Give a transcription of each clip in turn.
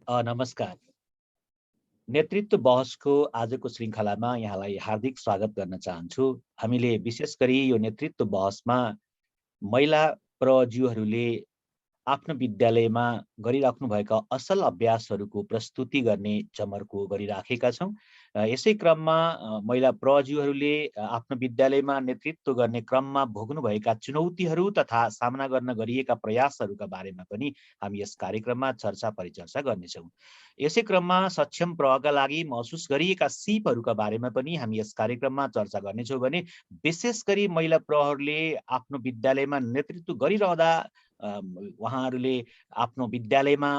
नमस्कार। नेतृत्व बहसको आजको श्रृङ्खलामा यहाँलाई हार्दिक स्वागत गर्न चाहन्छु। हामीले विशेष गरी यो नेतृत्व बहसमा महिला प्रज्यूहरूले आफ्नो विद्यालयमा गरिराख्नुभएका असल अभ्यासहरूको प्रस्तुति गर्ने जमर्को गरिराखेका छौँ। यसै क्रममा महिला प्रज्यूहरूले आफ्नो विद्यालयमा नेतृत्व गर्ने क्रममा भोग्नुभएका चुनौतीहरू तथा सामना गर्न गरिएका प्रयासहरूका बारेमा पनि हामी यस कार्यक्रममा चर्चा परिचर्चा गर्नेछौँ। यसै क्रममा सक्षम प्रहका लागि महसुस गरिएका सिपहरूका बारेमा पनि हामी यस कार्यक्रममा चर्चा गर्नेछौँ भने विशेष गरी महिला प्रहरले आफ्नो विद्यालयमा नेतृत्व गरिरहँदा उहाँहरूले आफ्नो विद्यालयमा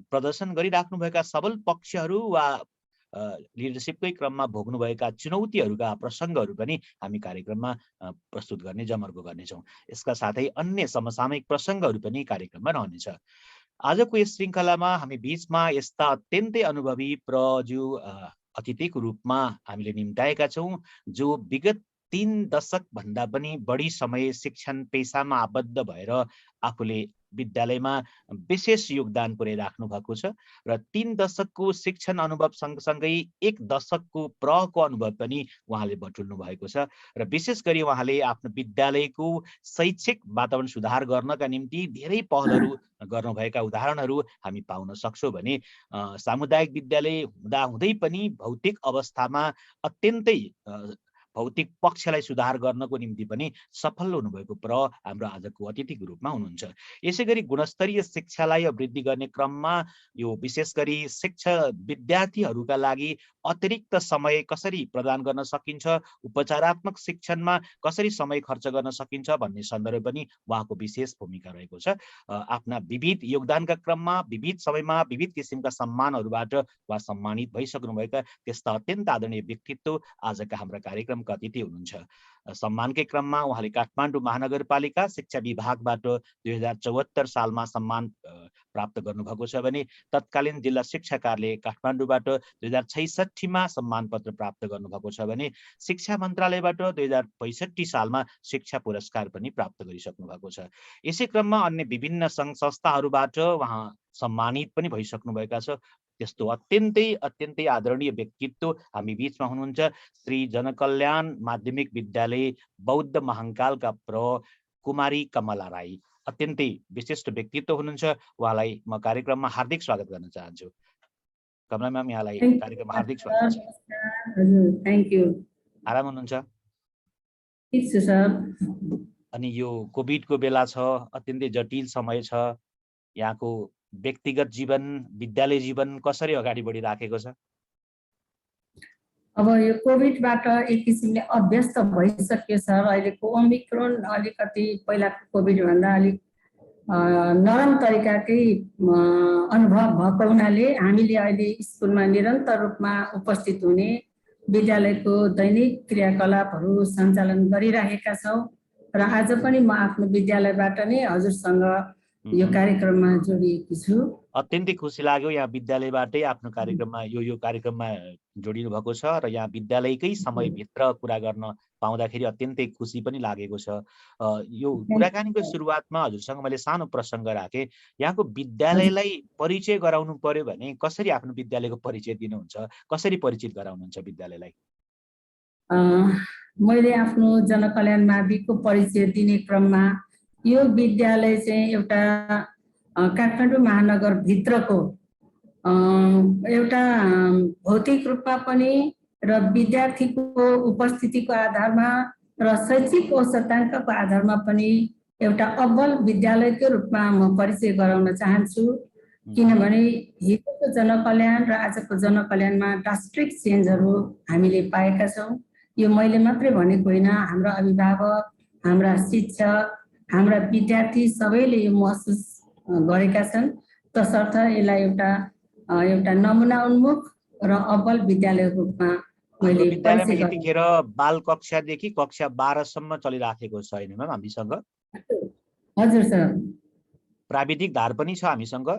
प्रदर्शन गरिराख्नुभएका सबल पक्षहरू वा लिडरसिपकै क्रममा भोग्नुभएका चुनौतीहरूका प्रसङ्गहरू पनि हामी कार्यक्रममा प्रस्तुत गर्ने जमर्को गर्नेछौँ। यसका साथै अन्य समसामयिक प्रसङ्गहरू पनि कार्यक्रममा रहनेछ। आजको यस श्रृङ्खलामा हामी बीचमा यस्ता अत्यन्तै अनुभवी प्रज्यू अतिथिको रूपमा हामीले निम्ताएका छौँ जो विगत 3 दशक भन्दा पनि बढी समय शिक्षण पेशामा आबद्ध भएर आफूले विद्यालयमा विशेष योगदान पुर्याइराख्नु भएको छ र 3 दशकको शिक्षण अनुभव सँगसँगै 1 दशकको प्रहको अनुभव पनि उहाँले बटुल्नु भएको छ र विशेष गरी उहाँले आफ्नो विद्यालयको शैक्षिक वातावरण सुधार गर्नका निम्ति धेरै पहलहरू गर्नुभएका उदाहरणहरू हामी पाउन सक्छौँ भने सामुदायिक विद्यालय हुँदाहुँदै पनि भौतिक अवस्थामा अत्यन्तै भौतिक पक्षलाई सुधार गर्नको निम्ति पनि सफल हुनुभएको हाम्रो आजको अतिथिको रूपमा हुनुहुन्छ। यसै गरी गुणस्तरीय शिक्षालाई वृद्धि गर्ने क्रममा यो विशेष गरी विद्यार्थीहरूका लागि अतिरिक्त समय कसरी प्रदान गर्न सकिन्छ, उपचारात्मक शिक्षणमा कसरी समय खर्च गर्न सकिन्छ भन्ने सन्दर्भ पनि उहाँको विशेष भूमिका रहेको छ। आफ्ना विविध योगदानका क्रममा विविध समयमा विविध किसिमका सम्मानहरूबाट उहाँ सम्मानित भइसक्नुभएका त्यस्ता अत्यन्त आदरणीय व्यक्तित्व आजका हाम्रा कार्यक्रमका अतिथि हुनुहुन्छ। सम्मानकै क्रममा उहाँले काठमाडौँ महानगरपालिका शिक्षा विभागबाट 2074 सालमा सम्मान प्राप्त गर्नुभएको छ भने तत्कालीन जिल्ला शिक्षा कार्यालय काठमाडौँबाट 2066मा सम्मान पत्र प्राप्त गर्नुभएको छ भने शिक्षा मन्त्रालयबाट 2065 सालमा शिक्षा पुरस्कार पनि प्राप्त गरिसक्नु भएको छ। यसै क्रममा अन्य विभिन्न सङ्घ संस्थाहरूबाट उहाँ सम्मानित पनि भइसक्नुभएका छ। त्यस्तो अत्यन्तै आदरणीय व्यक्तित्व हामी बीचमा हुनुहुन्छ। श्री जनकल्याण माध्यमिक विद्यालय बौद्ध महाङ्कालका कुमारी कमला राई अत्यन्तै विशिष्ट व्यक्तित्व हुनुहुन्छ। उहाँलाई म कार्यक्रममा हार्दिक स्वागत गर्न चाहन्छु। कमला म्याम, यहाँलाई कार्यक्रममा हार्दिक स्वागत छ। Thank you. आराम हुनुहुन्छ? ठीक छ सर। अनि यो कोभिडको बेला छ, अत्यन्तै जटिल समय छ। यहाँको व्यक्तिगत जीवन, विद्यालय जीवन कसरी अगाडि बढिराखेको छ? अब यो कोभिडबाट एक किसिमले अभ्यस्त भइसक्यो सर। अहिलेको ओमिक्रोन अलिकति पहिलाको कोभिड भन्दा अलिक नरम तरिकाकै अनुभव भएको हुनाले हामीले अहिले स्कुलमा निरन्तर रूपमा उपस्थित हुने, विद्यालयको दैनिक क्रियाकलापहरू सञ्चालन गरिरहेका छौँ र आज पनि म आफ्नो विद्यालयबाट नै हजुरसँग यो कार्यक्रममा जोडिएको छु। अत्यन्तै खुसी लाग्यो यहाँ विद्यालयबाटै आफ्नो कार्यक्रममा यो कार्यक्रममा जोडिनु भएको छ र यहाँ विद्यालयकै समयभित्र कुरा गर्न पाउँदाखेरि अत्यन्तै खुसी पनि लागेको छ। यो कुराकानीको सुरुवातमा हजुरसँग मैले सानो प्रसङ्ग राखेँ। यहाँको विद्यालयलाई परिचय गराउनु पर्यो भने कसरी आफ्नो विद्यालयको परिचय दिनुहुन्छ, कसरी परिचित गराउनुहुन्छ विद्यालयलाई? मैले आफ्नो जनकल्याण माविको परिचय दिने क्रममा यो विद्यालय चाहिँ एउटा काठमाडौँ महानगर भित्रको एउटा भौतिक रूपमा पनि र विद्यार्थीको उपस्थितिको आधारमा र शैक्षिक औसताङ्कको आधारमा पनि एउटा अव्वल विद्यालयको रूपमा म परिचय गराउन चाहन्छु। किनभने हिजोको जनकल्याण र आजको जनकल्याणमा ड्रास्टिक चेन्जहरू हामीले पाएका छौँ। यो मैले मात्रै भनेको होइन, हाम्रा अभिभावक, हाम्रा शिक्षक, हाम्रा विद्यार्थी सबैले यो महसुस गरेका छन्। तसर्थ यसलाई एउटा नमुना उन्मुख र अव्वल विद्यालयको रूपमा मैले विद्यालयमा यतिखेर बाल कक्षादेखि कक्षा 12 सम्म चलिराखेको छ हैन म्याम हामीसँग? हजुर सर। प्राविधिक धार पनि छ हामीसँग।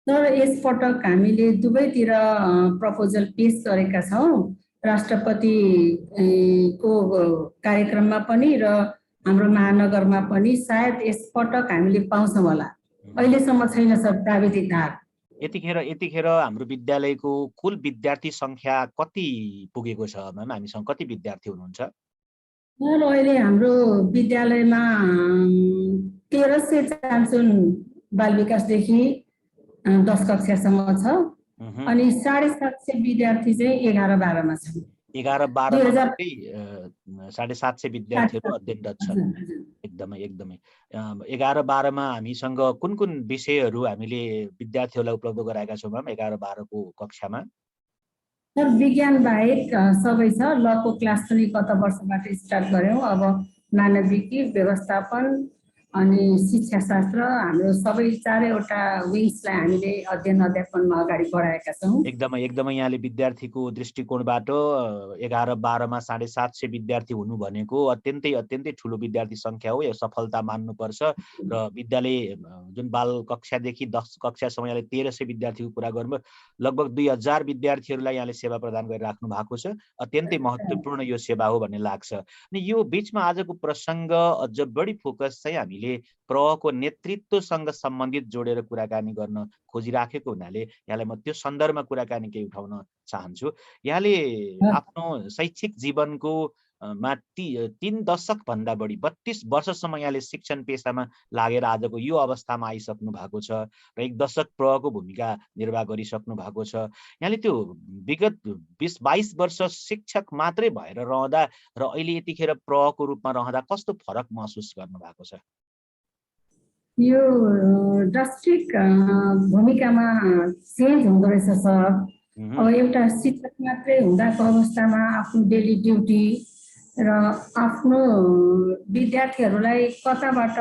तर यसपटक हामीले दुवैतिर प्रपोजल पेश गरेका छौँ, राष्ट्रपतिको कार्यक्रममा पनि र हाम्रो महानगरमा पनि सायद यसपटक हामीले पाउँछौँ होला। अहिलेसम्म छैन सर प्राविधिक धार। यतिखेर हाम्रो विद्यालयको कुल विद्यार्थी संख्या कति पुगेको छ म्याम? हामीसँग कति विद्यार्थी हुनुहुन्छ? सर अहिले हाम्रो विद्यालयमा 1300 बाल विकासदेखि 10 कक्षासम्म छ अनि 750 विद्यार्थी चाहिँ 11-12 मा छन्। 11-12 750 विद्यार्थीहरू अध्ययनरत छन्। एकदमै 11-12 मा हामीसँग कुन कुन विषयहरू हामीले विद्यार्थीहरूलाई उपलब्ध गराएका छौँ म्याम 11-12 को कक्षामा? सर विज्ञान बाहेक सबै छ। लको क्लास पनि गत वर्षबाट स्टार्ट गर्यौँ। अब मानविकी, व्यवस्थापन अनि शिक्षाशास्त्र हाम्रो सबै 4वटा विङ्सलाई हामीले अध्ययन अध्यापनमा अगाडि बढाएका छौँ। एकदमै यहाँले विद्यार्थीको दृष्टिकोणबाट 11-12 मा 750 विद्यार्थी हुनु भनेको अत्यन्तै ठुलो विद्यार्थी संख्या हो। यो सफलता मान्नुपर्छ। र विद्यालय जुन बाल कक्षादेखि 10 कक्षासम्म यहाँले 1300 विद्यार्थीको कुरा गर्नुभयो, लगभग 2000 विद्यार्थीहरूलाई यहाँले सेवा प्रदान गरिराख्नु भएको छ। अत्यन्तै महत्त्वपूर्ण यो सेवा हो भन्ने लाग्छ। अनि यो बीचमा आजको प्रसङ्ग अझ बढी फोकस चाहिँ हामीले प्रहको नेतृत्वसँग सम्बन्धित जोडेर कुराकानी गर्न खोजिराखेको हुनाले यहाँलाई म त्यो सन्दर्भमा कुराकानी केही उठाउन चाहन्छु। यहाँले आफ्नो शैक्षिक जीवनको 3 दशक भन्दा बढी 32 वर्षसम्म यहाँले शिक्षण पेशामा लागेर आजको यो अवस्थामा आइसक्नु भएको छ र 1 दशक प्रहको भूमिका निर्वाह गरिसक्नु भएको छ। यहाँले त्यो विगत 20-22 वर्ष शिक्षक मात्रै भएर रहँदा र अहिले यतिखेर प्रहको रूपमा रहँदा कस्तो फरक महसुस गर्नु भएको छ? यो ड्रास्टिक भूमिकामा चेन्ज हुँदो रहेछ सर। अब एउटा शिक्षक मात्रै हुँदाको अवस्थामा आफ्नो डेली ड्युटी र आफ्नो विद्यार्थीहरूलाई कताबाट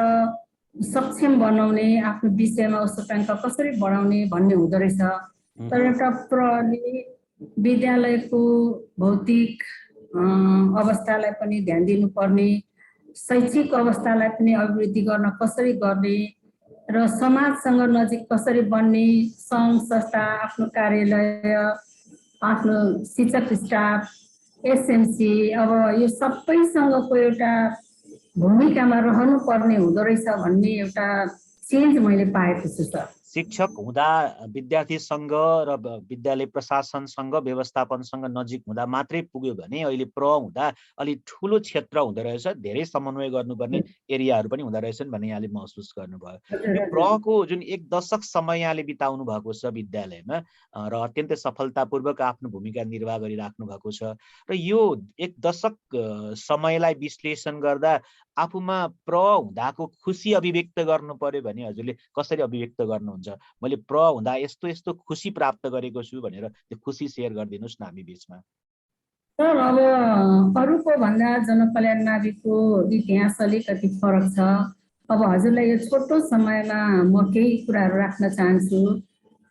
सक्षम बनाउने, आफ्नो विषयमा उच्चाङ्क कसरी बढाउने भन्ने हुँदो रहेछ। तर एउटा प्रहरीले विद्यालयको भौतिक अवस्थालाई पनि ध्यान दिनुपर्ने, शैक्षिक अवस्थालाई पनि अभिवृद्धि गर्न कसरी गर्ने र समाजसँग नजिक कसरी बन्ने, सङ्घ संस्था, आफ्नो कार्यालय, आफ्नो शिक्षक स्टाफ, एसएमसी, अब यो सबैसँगको एउटा भूमिकामा रहनुपर्ने हुँदो रहेछ भन्ने एउटा चेन्ज मैले पाएको छु सर। शिक्षक हुँदा विद्यार्थीसँग र विद्यालय प्रशासनसँग व्यवस्थापनसँग नजिक हुँदा मात्रै पुग्यो भने अहिले प्रह हुँदा अलि ठुलो क्षेत्र हुँदो रहेछ, धेरै समन्वय गर्नुपर्ने एरियाहरू पनि हुँदो रहेछन् भन्ने यहाँले महसुस गर्नुभयो। यो प्रहको जुन 1 दशक समय यहाँले बिताउनु भएको छ विद्यालयमा र अत्यन्तै सफलतापूर्वक आफ्नो भूमिका निर्वाह गरिराख्नु भएको छ र यो 1 दशक समयलाई विश्लेषण गर्दा आफूमा प्रह हुँदाको खुसी अभिव्यक्त गर्नु पर्यो भने हजुरले कसरी अभिव्यक्त गर्नुहुन्छ? मैले प्रह हुँदा यस्तो खुसी प्राप्त गरेको छु भनेर त्यो खुसी सेयर गरिदिनुहोस् न हामी बीचमा। सर अब अरूको भन्दा जनकल्याण नाभिकको इतिहास अलिकति फरक छ। अब हजुरलाई यो छोटो समयमा म केही कुराहरू राख्न चाहन्छु।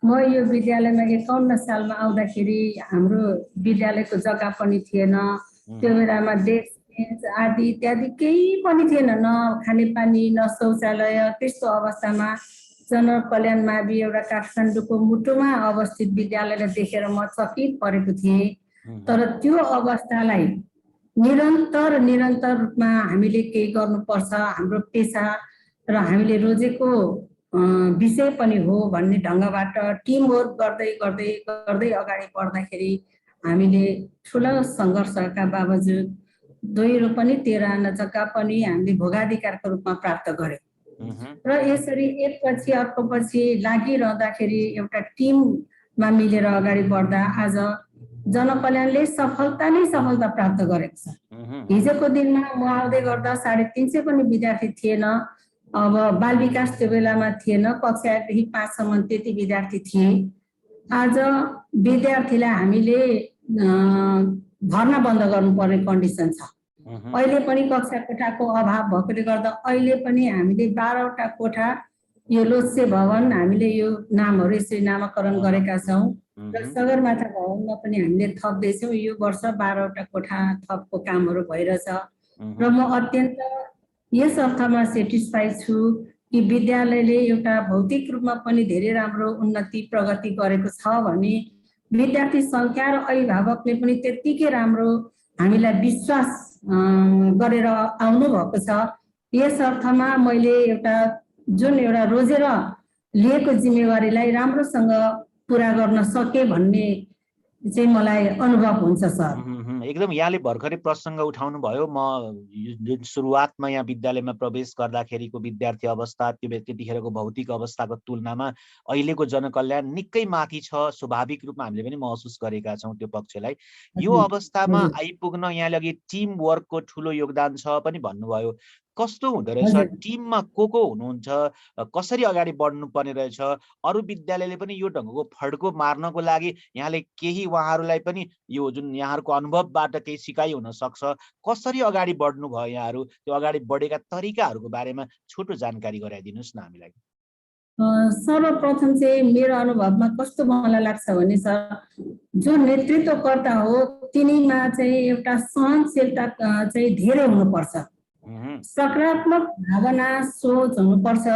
म यो विद्यालयमा 51 सालमा आउँदाखेरि हाम्रो विद्यालयको जग्गा पनि थिएन। त्यो बेलामा डेस्क आदि इत्यादि केही पनि थिएन, न खानेपानी न शौचालय। त्यस्तो अवस्थामा जनकल्याण मावि एउटा काठमाडौँको मुटुमा अवस्थित विद्यालयलाई देखेर म चकित परेको थिएँ। तर त्यो अवस्थालाई निरन्तर रूपमा हामीले केही गर्नुपर्छ, हाम्रो पेसा र हामीले रोजेको विषय पनि हो भन्ने ढङ्गबाट टिमवर्क गर्दै अगाडि बढ्दाखेरि हामीले ठुलो सङ्घर्षका बावजुद दोहोरो पनि 13 आना जग्गा पनि हामीले भोगाधिकारको रूपमा प्राप्त गर्यौँ। र यसरी एकपछि अर्कोपछि लागिरहँदाखेरि एउटा टिममा मिलेर अगाडि बढ्दा आज जनकल्याणले सफलता प्राप्त गरेको छ। हिजोको दिनमा म आउँदै गर्दा 350 पनि विद्यार्थी थिएन। अब बाल विकास त्यो बेलामा थिएन, कक्षा 1 देखि 5 सम्म त्यति विद्यार्थी थिए। आज विद्यार्थीलाई हामीले भर्ना बन्द गर्नुपर्ने कन्डिसन छ। अहिले पनि कक्षा कोठाको अभाव भएकोले गर्दा अहिले पनि हामीले 12वटा कोठा, यो लोत्से भवन हामीले यो नामहरू यसरी नामाकरण गरेका छौँ र सगरमाथा भवनमा पनि हामीले थप्दैछौँ। यो वर्ष 12वटा कोठा थपको कामहरू भइरहेछ र म अत्यन्त यस अर्थमा सेटिस्फाइड छु कि विद्यालयले एउटा भौतिक रूपमा पनि धेरै राम्रो उन्नति प्रगति गरेको छ भने विद्यार्थी सङ्ख्या र अभिभावकले पनि त्यत्तिकै राम्रो हामीलाई विश्वास गरेर आउनु भएको छ यस अर्थमा मैले एउटा जुन एउटा रोजेर लिएको जिम्मेवारीलाई राम्रोसँग पुरा गर्न सके भन्ने चाहिँ मलाई अनुभव हुन्छ सर। एकदम यहाँले भर्खरै प्रसङ्ग उठाउनु भयो। म जुन सुरुवातमा यहाँ विद्यालयमा प्रवेश गर्दाखेरिको विद्यार्थी अवस्था, त्यो त्यतिखेरको भौतिक अवस्थाको तुलनामा अहिलेको जनकल्याण निकै माथि छ, स्वाभाविक रूपमा हामीले पनि महसुस गरेका छौँ त्यो पक्षलाई। यो अवस्थामा आइपुग्न यहाँले अघि टिम वर्कको ठुलो योगदान छ पनि भन्नुभयो। कस्तो हुँदो रहेछ? टिममा को हुनुहुन्छ? कसरी अगाडि बढ्नुपर्ने रहेछ? अरू विद्यालयले पनि यो ढङ्गको फड्को मार्नको लागि यहाँले केही उहाँहरूलाई पनि यो जुन यहाँहरूको अनुभवबाट केही सिकाइ हुन सक्छ, कसरी अगाडि बढ्नु भयो यहाँहरू? त्यो अगाडि बढेका तरिकाहरूको बारेमा छोटो जानकारी गराइदिनुहोस् न हामीलाई। सर्वप्रथम चाहिँ मेरो अनुभवमा कस्तो मलाई लाग्छ भने सर, जो नेतृत्वकर्ता हो तिनीमा चाहिँ एउटा सहनशीलता चाहिँ धेरै हुनुपर्छ, सकारात्मक भावना सोच हुनुपर्छ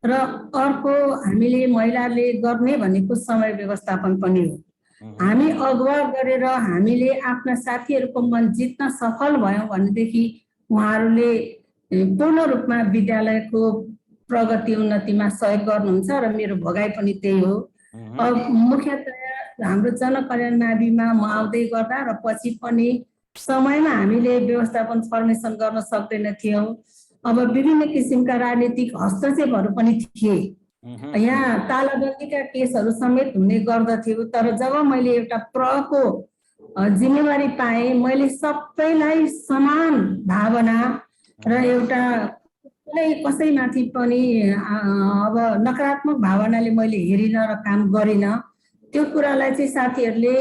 र अर्को हामीले महिलाले गर्ने भनेको समय व्यवस्थापन पनि हो। हामी अगुवा गरेर हामीले आफ्ना साथीहरूको मन जित्न सफल भयौँ भनेदेखि उहाँहरूले पूर्ण रूपमा विद्यालयको प्रगति उन्नतिमा सहयोग गर्नुहुन्छ र मेरो भगाइ पनि त्यही हो। मुख्यतया हाम्रो जनकल्याण माविमा म आउँदै गर्दा र पछि पनि समयमा हामीले व्यवस्थापन फर्मेसन गर्न सक्दैन थियौँ। अब विभिन्न किसिमका राजनीतिक हस्तक्षेपहरू पनि थिए, यहाँ तालाबन्दीका केसहरू समेत हुने गर्दथ्यो। तर जब मैले एउटा प्रको जिम्मेवारी पाएँ, मैले सबैलाई समान भावना र एउटा कसैमाथि पनि अब नकारात्मक भावनाले मैले हेरिन र काम गरिन। त्यो कुरालाई चाहिँ साथीहरूले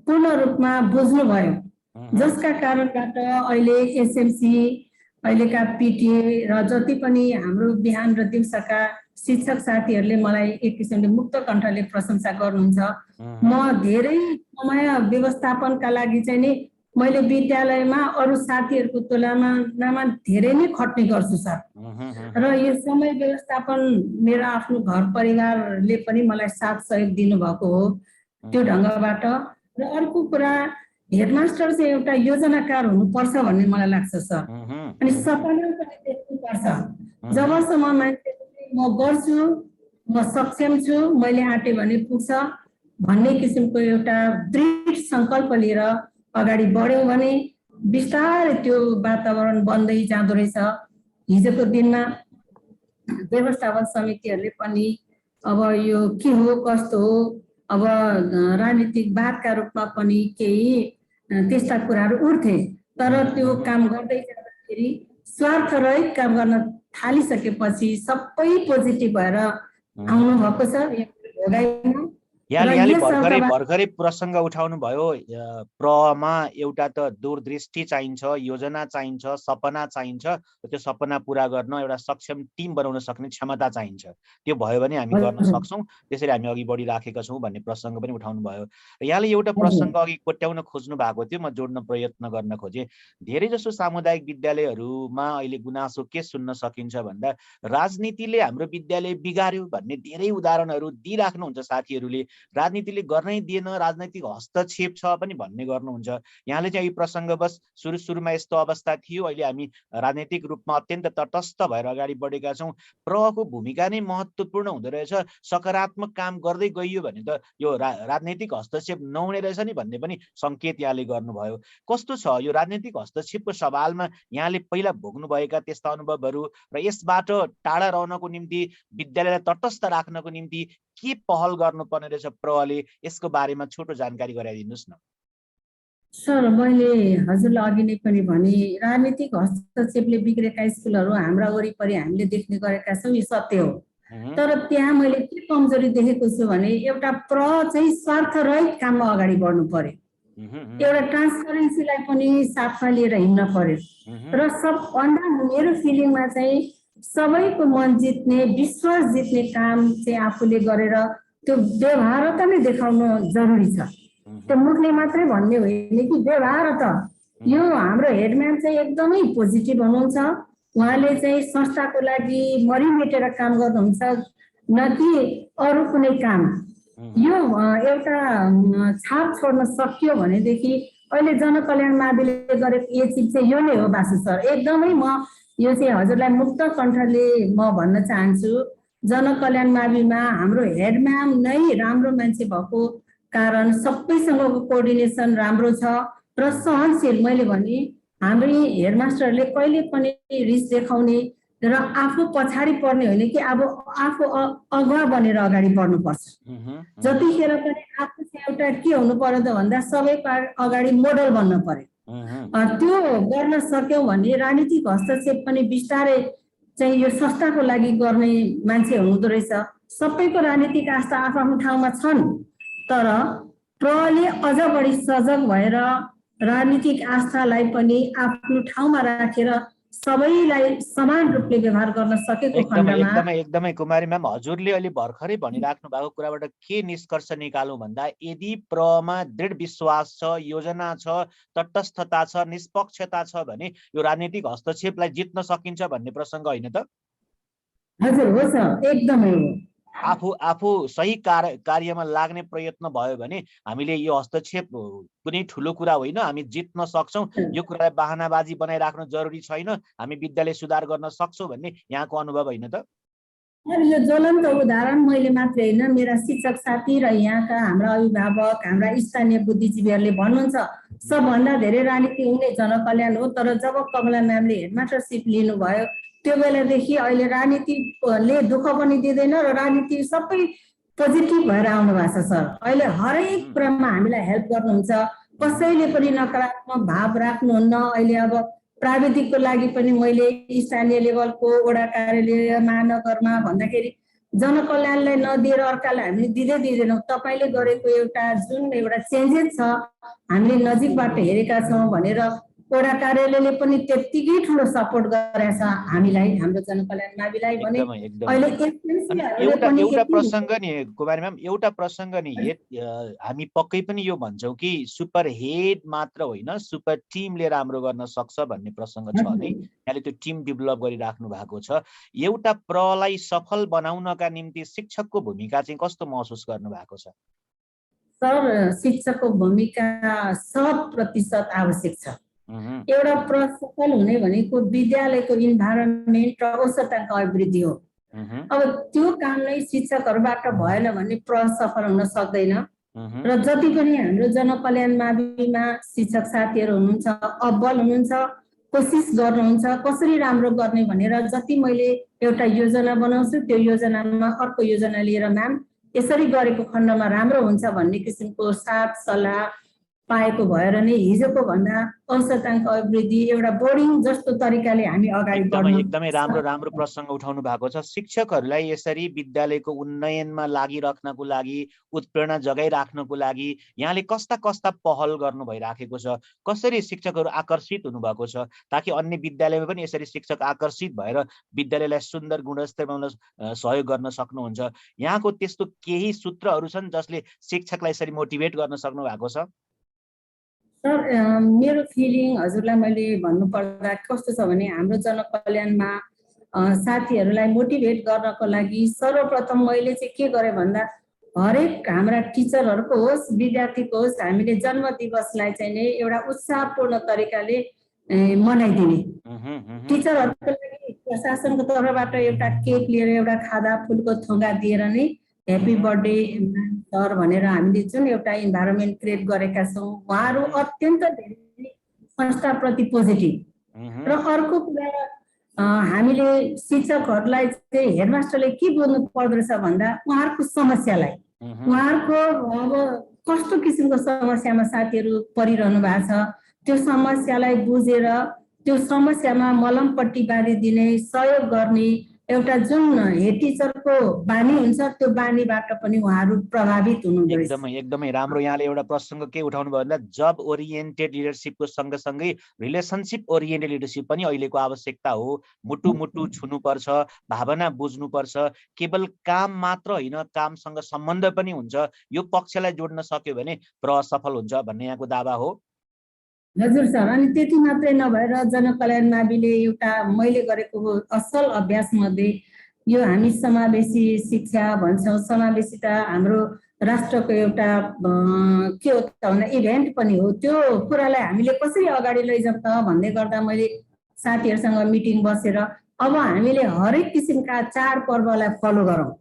पूर्ण रूपमा बुझ्नुभयो, जसका कारणबाट अहिले एसएमसी, अहिलेका पिटिए र जति पनि हाम्रो बिहान र दिउँसोका शिक्षक साथीहरूले मलाई एक किसिमले मुक्त कण्ठले प्रशंसा गर्नुहुन्छ। म धेरै समय व्यवस्थापनका लागि चाहिँ नि मैले विद्यालयमा अरू साथीहरूको तुलनामा धेरै नै खट्ने गर्छु सर। र यो समय व्यवस्थापन मेरो आफ्नो घर परिवारले पनि मलाई साथ सहयोग दिनुभएको हो त्यो ढङ्गबाट। र अर्को कुरा, हेडमास्टर चाहिँ एउटा योजनाकार हुनुपर्छ भन्ने मलाई लाग्छ सर। अनि सपना पनि देख्नुपर्छ। जबसम्म मान्छे म गर्छु, म सक्षम छु, मैले आँटे भने पुग्छ भन्ने किसिमको एउटा दृढ सङ्कल्प लिएर अगाडि बढ्यौँ भने बिस्तारै त्यो वातावरण बन्दै जाँदो रहेछ। हिजोको दिनमा व्यवस्थापन समितिहरूले पनि अब यो के हो कस्तो हो, अब राजनीतिक वादका रूपमा पनि केही त्यस्ता कुराहरू उठ्थे। तर त्यो काम गर्दै जाँदाखेरि स्वार्थरहित काम गर्न थालिसकेपछि सबै पोजिटिभ भएर आउनु भएको छ। यहाँले भर्खरै प्रसङ्ग उठाउनु भयो। प्रमा एउटा त दूरदृष्टि चाहिन्छ, योजना चाहिन्छ, सपना चाहिन्छ, त्यो सपना पुरा गर्न एउटा सक्षम टिम बनाउन सक्ने क्षमता चाहिन्छ। त्यो भयो भने हामी गर्न सक्छौँ, त्यसरी हामी अघि बढिराखेका छौँ भन्ने प्रसङ्ग पनि उठाउनु भयो। यहाँले एउटा प्रसङ्ग अघि कोट्याउन खोज्नु भएको थियो, म जोड्न प्रयत्न गर्न खोजेँ। धेरै जसो सामुदायिक विद्यालयहरूमा अहिले गुनासो के सुन्न सकिन्छ भन्दा राजनीतिले हाम्रो विद्यालय बिगार्यो भन्ने धेरै उदाहरणहरू दिइराख्नुहुन्छ साथीहरूले। राजनीतिले गर्नै दिएन, राजनैतिक हस्तक्षेप छ पनि भन्ने गर्नुहुन्छ। यहाँले चाहिँ यो प्रसङ्ग बस सुरुमा यस्तो अवस्था थियो, अहिले हामी राजनैतिक रूपमा अत्यन्त तटस्थ भएर अगाडि बढेका छौँ, प्रहको भूमिका नै महत्त्वपूर्ण हुँदो रहेछ, सकारात्मक काम गर्दै गइयो भने त यो राजनैतिक हस्तक्षेप नहुने रहेछ नि भन्ने पनि सङ्केत यहाँले गर्नुभयो। कस्तो छ यो राजनैतिक हस्तक्षेपको सवालमा यहाँले पहिला भोग्नुभएका त्यस्ता अनुभवहरू र यसबाट टाढा रहनको निम्ति, विद्यालयलाई तटस्थ राख्नको निम्ति के पहल गर्नुपर्ने रहेछ प्रहले, यसको बारेमा छोटो जानकारी गराइदिनुहोस् न। सर, मैले हजुरलाई अघि नै पनि भने राजनीतिक हस्तक्षेपले बिग्रेका स्कुलहरू हाम्रा वरिपरि हामीले देख्ने गरेका छौँ, यो सत्य हो। तर त्यहाँ मैले के कमजोरी देखेको छु भने एउटा चाहिँ स्वार्थरहित काममा अगाडि बढ्नु पर्यो, एउटा ट्रान्सपरेन्सीलाई पनि साथमा लिएर हिँड्न पर्यो। र सबभन्दा मेरो फिलिङमा चाहिँ सबैको मन जित्ने, विश्वास जित्ने काम चाहिँ आफूले गरेर त्यो व्यवहारता नै देखाउन जरुरी छ। त्यो मुखले मात्रै भन्ने होइन कि व्यवहारता। यो हाम्रो हेडम्यान चाहिँ एकदमै पोजिटिभ हुनुहुन्छ, उहाँले चाहिँ संस्थाको लागि मरिमेटेर काम गर्नुहुन्छ, न कि अरू कुनै काम। यो एउटा छाप छोड्न सकियो भनेदेखि अहिले जनकल्याण माविले गरेको यो चिज चाहिँ यो नै हो बासु सर। एकदमै म यो चाहिँ हजुरलाई मुक्त कण्ठले म भन्न चाहन्छु, जनकल्याण माविमा हाम्रो हेड म्याम नै राम्रो मान्छे भएको कारण सबैसँगको कोअर्डिनेसन राम्रो छ र सहनशील। मैले भने हाम्रो हेडमास्टरले कहिले पनि रिस देखाउने र आफू पछाडि पर्ने होइन कि अब आफू अगुवा बनेर अगाडि बढ्नुपर्छ। जतिखेर पनि आफू चाहिँ एउटा के हुनु पर्यो त भन्दा सबैको अगाडि मोडल बन्न पर्यो। त्यो गर्न सक्यौँ भने राजनीतिक हस्तक्षेप पनि बिस्तारै चाहिँ यो संस्थाको लागि गर्ने मान्छे हुँदो रहेछ। सबैको राजनीतिक आस्था आफ्नो ठाउँमा छन्, तर प्रले अझ बढी सजग भएर राजनीतिक आस्थालाई पनि आफ्नो ठाउँमा राखेर सबैलाई समान रूपले व्यवहार गर्न सकेको खण्डमा एकदमै कुमारी म्याम, हजुरले अहिले भर्खरै भनिराख्नु भएको कुराबाट के निष्कर्ष निकालौँ भन्दा यदि प्रमा दृढ विश्वास छ, योजना छ, तटस्थता छ, निष्पक्षता छ भने यो राजनीतिक हस्तक्षेपलाई जित्न सकिन्छ भन्ने प्रसङ्ग होइन त? हजुर हो सर, एकदमै हो। आफू सही कार्यमा लाग्ने प्रयत्न भयो भने हामीले यो हस्तक्षेप कुनै ठुलो कुरा होइन, हामी जित्न सक्छौँ। यो कुरालाई बहानाबाजी बनाइराख्नु जरुरी छैन, हामी विद्यालय सुधार गर्न सक्छौँ भन्ने यहाँको अनुभव होइन त? यो ज्वलन्त उदाहरण मैले मात्रै होइन, मेरा शिक्षक साथी र यहाँका हाम्रा अभिभावक, हाम्रा स्थानीय बुद्धिजीवीहरूले भन्नुहुन्छ सबभन्दा धेरै राजनीति हुने जनकल्याण हो। तर जब कमला म्यामले हेडमास्टरसिप लिनुभयो त्यो बेलादेखि अहिले राजनीतिले दुःख पनि दिँदैन र राजनीति सबै पोजिटिभ भएर आउनु भएको छ सर। अहिले हरेक कुरामा हामीलाई हेल्प गर्नुहुन्छ, कसैले पनि नकारात्मक भाव राख्नुहुन्न। अहिले अब प्राविधिकको लागि पनि मैले स्थानीय लेभलको वडा कार्यालय महानगरमा भन्दाखेरि जनकल्याणलाई नदिएर अर्कालाई हामीले दिँदै दिँदैनौँ। तपाईँले गरेको एउटा जुन एउटा चेन्जेस छ हामीले नजिकबाट हेरेका छौँ भनेर वडा कार्यालयले पनि त्यत्तिकै ठुलो सपोर्ट गरेछ हामीलाई, हाम्रो जनकल्याण माविलाई भने अहिले एउटा प्रसङ्ग नि कुमारी म्याम, एउटा प्रसङ्ग नि हामी पक्कै पनि यो भन्छौँ कि सुपर हेड मात्र होइन सुपर टिमले राम्रो गर्न सक्छ भन्ने प्रसङ्ग छ नि। यहाँले त्यो टिम डेभलप गरिराख्नु भएको छ। एउटा प्रलाई सफल बनाउनका निम्ति शिक्षकको भूमिका चाहिँ कस्तो महसुस गर्नु भएको छ? सर, शिक्षकको भूमिका 100% आवश्यक छ। एउटा प्र सफल हुने भनेको विद्यालयको इन्भाइरोमेन्ट र औसताको अभिवृद्धि हो। अब त्यो काम नै शिक्षकहरूबाट भएन भने प्र सफल हुन सक्दैन। र जति पनि हाम्रो जनकल्याण माविमा शिक्षक साथीहरू हुनुहुन्छ, अब्बल हुनुहुन्छ, कोसिस गर्नुहुन्छ कसरी राम्रो गर्ने भनेर जति मैले एउटा योजना बनाउँछु त्यो योजनामा अर्को योजना लिएर म्याम यसरी गरेको खण्डमा राम्रो हुन्छ भन्ने किसिमको साथ सल्लाह पाएको भएर नै हिजोको भन्दा औसताङ्क अभिवृद्धि एउटा बोर्डिङ जस्तो तरिकाले हामी अगाडि बढ्नु। एकदमै राम्रो प्रसङ्ग उठाउनु भएको छ। शिक्षकहरूलाई यसरी विद्यालयको उन्नयनमा लागिराख्नको लागि, उत्प्रेरणा जगाइराख्नको लागि यहाँले कस्ता कस्ता पहल गर्नु भइराखेको छ? कसरी शिक्षकहरू आकर्षित हुनुभएको छ ताकि अन्य विद्यालयमा पनि यसरी शिक्षक आकर्षित भएर विद्यालयलाई सुन्दर गुणस्तर बनाउन सहयोग गर्न सक्नुहुन्छ? यहाँको त्यस्तो केही सूत्रहरू छन् जसले शिक्षकलाई यसरी मोटिभेट गर्न सक्नु भएको छ? सर, मेरो फिलिङ हजुरलाई मैले भन्नुपर्दा कस्तो छ भने हाम्रो जनकल्याणमा साथीहरूलाई मोटिभेट गर्नको लागि सर्वप्रथम मैले चाहिँ के गरेँ भन्दा हरेक हाम्रा टिचरहरूको होस् विद्यार्थीको होस् हामीले जन्म दिवसलाई चाहिँ नै एउटा उत्साहपूर्ण तरिकाले मनाइदिने। टिचरहरूको लागि प्रशासनको तर्फबाट एउटा केक लिएर एउटा खादा फुलको थोङ्गा दिएर नै ह्याप्पी बर्थडे सर भनेर हामीले जुन एउटा इन्भाइरोमेन्ट क्रिएट गरेका छौँ उहाँहरू अत्यन्त धेरै संस्थाप्रति पोजिटिभ। र अर्को कुरा हामीले शिक्षकहरूलाई चाहिँ हेडमास्टरले के बुझ्नु पर्दो रहेछ भन्दा उहाँहरूको समस्यालाई, उहाँहरूको अब कस्तो किसिमको समस्यामा साथीहरू परिरहनु भएको छ त्यो समस्यालाई बुझेर त्यो समस्यामा मलमपट्टि बाँधिदिने सहयोग गर्ने एउटा जुन हेड टिचरको बानी हुन्छ त्यो बानीबाट पनि उहाँहरू प्रभावित हुनुहुन्छ। एकदमै राम्रो। यहाँले एउटा प्रसङ्ग के उठाउनु भयो भन्दा जब ओरिएन्टेड लिडरसिपको सँगसँगै रिलेसनसिप ओरिएन्टेड लिडरसिप पनि अहिलेको आवश्यकता हो। मुटु छुनुपर्छ, भावना बुझ्नुपर्छ। केवल काम मात्र होइन, कामसँग सम्बन्ध पनि हुन्छ। यो पक्षलाई जोड्न सक्यो भने सफल हुन्छ भन्ने यहाँको दावा हो? हजुर सर, अनि त्यति मात्रै नभएर जनकल्याण माविले एउटा मैले गरेको असल अभ्यास मध्ये यो हामी समावेशी शिक्षा भन्छौँ। समावेशिता हाम्रो राष्ट्रको एउटा के हो त भन्दा इभेन्ट पनि हो। त्यो कुरालाई हामीले कसरी अगाडि लैजाउँ त भन्दै गर्दा मैले साथीहरूसँग मिटिङ बसेर अब हामीले हरेक किसिमका चाडपर्वलाई फलो गरौँ।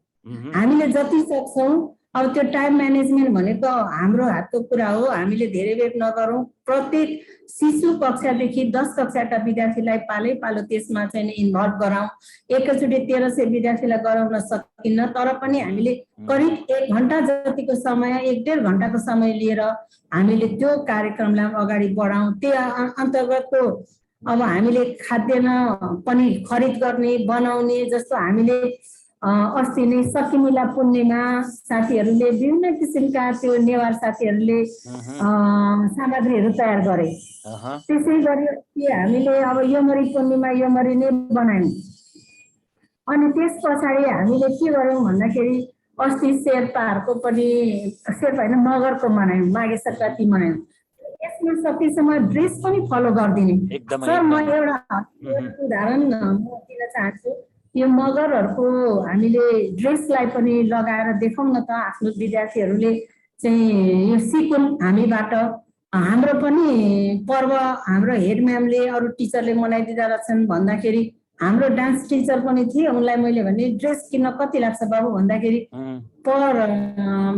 हामीले जति सक्छौँ अब त्यो टाइम म्यानेजमेन्ट भनेको हाम्रो हातको कुरा हो। हामीले धेरै बेर नगरौँ। प्रत्येक शिशु कक्षादेखि 10 कक्षाका विद्यार्थीलाई पालै पालो त्यसमा चाहिँ इन्भल्भ गराउँ। एकैचोटि 1300 विद्यार्थीलाई गराउन सकिन्न, तर पनि हामीले करिब 1 घण्टा जतिको समय, 1.5 घण्टाको समय लिएर हामीले त्यो कार्यक्रमलाई अगाडि बढाउँ। त्यो अन्तर्गतको अब हामीले खाद्यान्न पनि खरिद गर्ने, बनाउने, जस्तो हामीले अस्ति नै सकिमिला पुण्यमा साथीहरूले विभिन्न किसिमका त्यो नेवार साथीहरूले सामग्रीहरू तयार गरे। त्यसै गरी हामीले अब योमरी पूर्णिमा योमरी नै बनायौँ। अनि त्यस पछाडि हामीले के गर्यौँ भन्दाखेरि अस्ति शेर्पाहरूको पनि, शेर्पा होइन मगरको मनायौँ, माघे सङ्क्रान्ति मनायौँ। यसमा सकेसम्म ड्रेस पनि फलो गरिदिने। सर म एउटा उदाहरण म दिन चाहन्छु। यो मगरहरूको हामीले ड्रेसलाई पनि लगाएर देखाउँ न त आफ्नो विद्यार्थीहरूले चाहिँ यो सिकुन् हामीबाट। हाम्रो पनि पर्व हाम्रो हेड म्यामले अरू टिचरले मनाइदिँदा रहेछन् भन्दाखेरि हाम्रो डान्स टिचर पनि थिए। उनलाई मैले भने ड्रेस किन्न कति लाग्छ बाबु भन्दाखेरि पर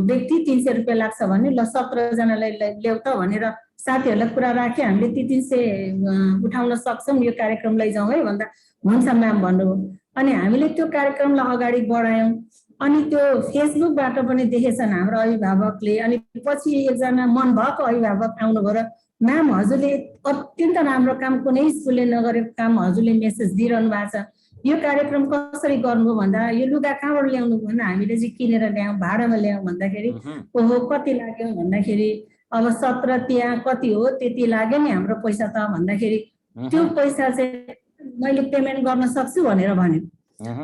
व्यक्ति 300 रुपियाँ लाग्छ भने ल 17 जनालाई ल्याउ त भनेर साथीहरूलाई कुरा राखेँ। हामीले ती 300 उठाउन सक्छौँ, यो कार्यक्रम लैजाउँ है भन्दा हुन्छ म्याम भन्नुभयो। अनि हामीले त्यो कार्यक्रमलाई अगाडि बढायौँ। अनि त्यो फेसबुकबाट पनि देखेछन् हाम्रो अभिभावकले। अनि पछि एकजना मन भएको अभिभावक आउनुभयो र म्याम हजुरले अत्यन्त राम्रो काम, कुनै स्कुलले नगरेको काम हजुरले मेसेज दिइरहनु भएको छ। यो कार्यक्रम कसरी गर्नुभयो भन्दा यो लुगा कहाँबाट ल्याउनु भन्दा हामीले चाहिँ किनेर ल्यायौँ, भाडामा ल्यायौँ भन्दाखेरि ओहो कति लाग्यो भन्दाखेरि अब 17 त्यहाँ कति हो त्यति लाग्यो नि हाम्रो पैसा त भन्दाखेरि त्यो पैसा चाहिँ मैले पेमेन्ट गर्न सक्छु भनेर भन्यो।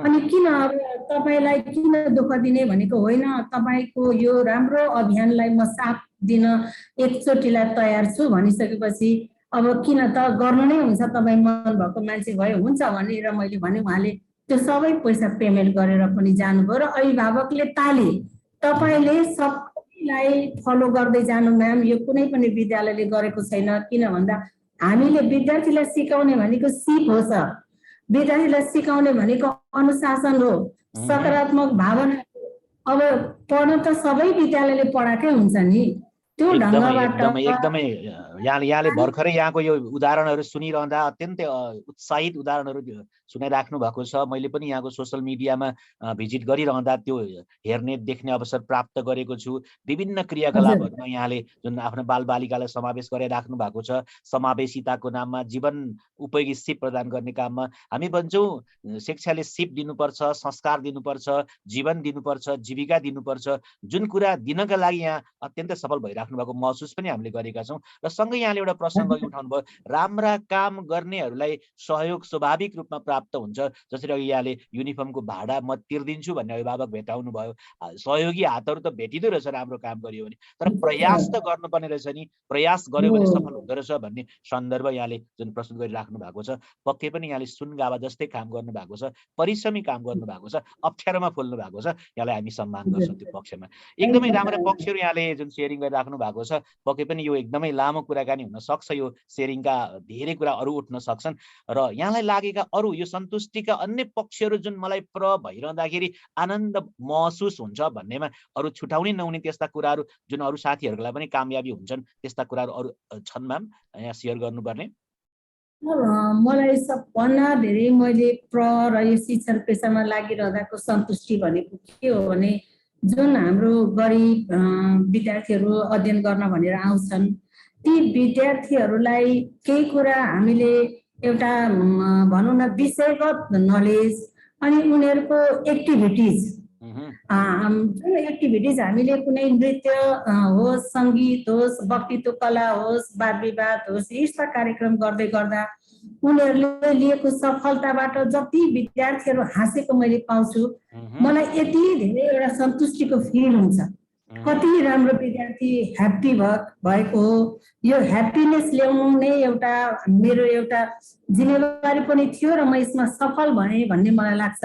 अनि किन अब तपाईलाई किन दुःख दिने भनेको होइन, तपाईको यो राम्रो अभियानलाई म साथ दिन एकचोटिलाई तयार छु भनिसकेपछि अब किन त गर्नु नै हुन्छ, तपाईँ मन भएको मान्छे भयो हुन्छ भनेर मैले भने। उहाँले त्यो सबै पैसा पेमेन्ट गरेर पनि जानुभयो र अभिभावकले ताली। तपाईँले सबैलाई फलो गर्दै जानु म्याम, यो कुनै पनि विद्यालयले गरेको छैन। किन भन्दा हामीले विद्यार्थीलाई सिकाउने भनेको सिप हो सर, विद्यार्थीलाई सिकाउने भनेको अनुशासन हो, सकारात्मक भावना। अब पढ्न त सबै विद्यालयले पढाएकै हुन्छ नि, त्यो ढङ्गबाट एकदमै यहाँले भर्खरै यहाँको यो उदाहरणहरू सुनिरहँदा अत्यन्तै उत्साहित उदाहरणहरू सुनाइराख्नु भएको छ। मैले पनि यहाँको सोसल मिडियामा भिजिट गरिरहँदा त्यो हेर्ने देख्ने अवसर प्राप्त गरेको छु। विभिन्न क्रियाकलापहरूमा यहाँले जुन आफ्नो बालबालिकालाई समावेश गराइराख्नु भएको छ, समावेशिताको नाममा जीवन उपयोगी सिप प्रदान गर्ने काममा। हामी भन्छौँ शिक्षाले सिप दिनुपर्छ, संस्कार दिनुपर्छ, जीवन दिनुपर्छ, जीविका दिनुपर्छ। जुन कुरा दिनका लागि यहाँ अत्यन्तै सफल भइराख्नु भएको महसुस पनि हामीले गरेका छौँ। र सँगै यहाँले एउटा प्रसङ्ग उठाउनु भयो, राम्रा काम गर्नेहरूलाई सहयोग स्वाभाविक रूपमा प्राप्त हुन्छ। जसरी अघि यहाँले युनिफर्मको भाडा म तिर्दिन्छु भन्ने अभिभावक भेटाउनु भयो। सहयोगी हातहरू त भेटिँदो रहेछ राम्रो काम गरियो भने, तर प्रयास त गर्नुपर्ने रहेछ नि, प्रयास गर्यो भने सफल हुँदो रहेछ भन्ने सन्दर्भ यहाँले जुन प्रस्तुत गरिराख्नु भएको छ। पक्कै पनि यहाँले सुनगावा जस्तै काम गर्नु भएको छ, परिश्रमी काम गर्नु भएको छ, अप्ठ्यारोमा फुल्नु भएको छ। यहाँलाई हामी सम्मान गर्छौँ त्यो पक्षमा। एकदमै राम्रो पक्षहरू यहाँले जुन सेयरिङ गरिराख्नु भएको छ। पक्कै पनि यो एकदमै लामो कुराकानी हुन सक्छ, यो सेयरिङका धेरै कुरा अरू उठ्न सक्छन्। र यहाँलाई लागेका अरू यो सन्तुष्टिका अन्य पक्षहरू जुन मलाई भइरहँदाखेरि आनन्द महसुस हुन्छ भन्नेमा अरू छुटाउने नहुने त्यस्ता कुराहरू जुन अरू साथीहरूलाई पनि कामयाबी हुन्छन् त्यस्ता कुराहरू अरू छन् म्याम यहाँ सेयर गर्नुपर्ने? मलाई सबभन्दा धेरै मैले र यो शिक्षण पेसामा लागिरहँदाको सन्तुष्टि भनेको के हो भने जुन हाम्रो गरिब विद्यार्थीहरू अध्ययन गर्न भनेर आउँछन्, ती विद्यार्थीहरूलाई केही कुरा हामीले एउटा भनौँ न विषयगत नलेज अनि उनीहरूको एक्टिभिटिज, जुन एक्टिभिटिज हामीले कुनै नृत्य होस्, सङ्गीत होस्, वक्तित्व कला होस्, वाद विवाद होस्, यस्ता कार्यक्रम गर्दै गर्दा उनीहरूले लिएको सफलताबाट जति विद्यार्थीहरू हाँसेको मैले पाउँछु, मलाई यति धेरै एउटा सन्तुष्टिको फिल हुन्छ। कति राम्रो विद्यार्थी ह्याप्पी भएको हो। यो ह्याप्पिनेस ल्याउनु नै एउटा मेरो एउटा जिम्मेवारी पनि थियो र म यसमा सफल भएँ भन्ने मलाई लाग्छ।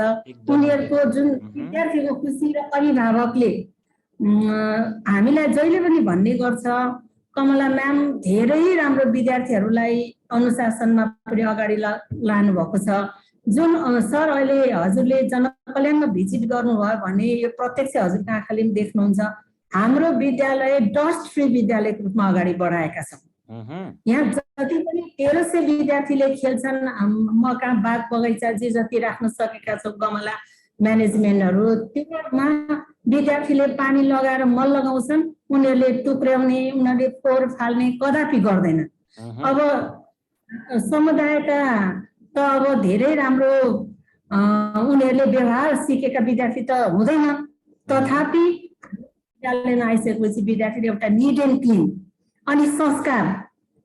उनीहरूको जुन विद्यार्थीको खुसी र अभिभावकले हामीलाई जहिले पनि भन्ने गर्छ, कमला म्याम धेरै राम्रो विद्यार्थीहरूलाई अनुशासनमा पनि अगाडि लानु भएको छ। जुन सर अहिले हजुरले जनकल्याणमा भिजिट गर्नुभयो भने यो प्रत्यक्ष हजुरको आँखाले पनि देख्नुहुन्छ, हाम्रो विद्यालय डस्ट फ्री विद्यालयको रूपमा अगाडि बढाएका छौँ। यहाँ जति पनि 1300 विद्यार्थीले खेल्छन्, मका बाग बगैँचा जे जति राख्न सकेका छौँ गमला म्यानेजमेन्टहरू, त्योमा विद्यार्थीले पानी लगाएर मल लगाउँछन्, उनीहरूले टुक्र्याउने, उनीहरूले फोहोर फाल्ने कदापि गर्दैन। अब समुदायका त अब धेरै राम्रो उनीहरूले व्यवहार सिकेका विद्यार्थी त हुँदैन, तथापि विद्यालयमा आइसकेपछि विद्यार्थीले एउटा निट एन्ड क्लिन अनि संस्कार,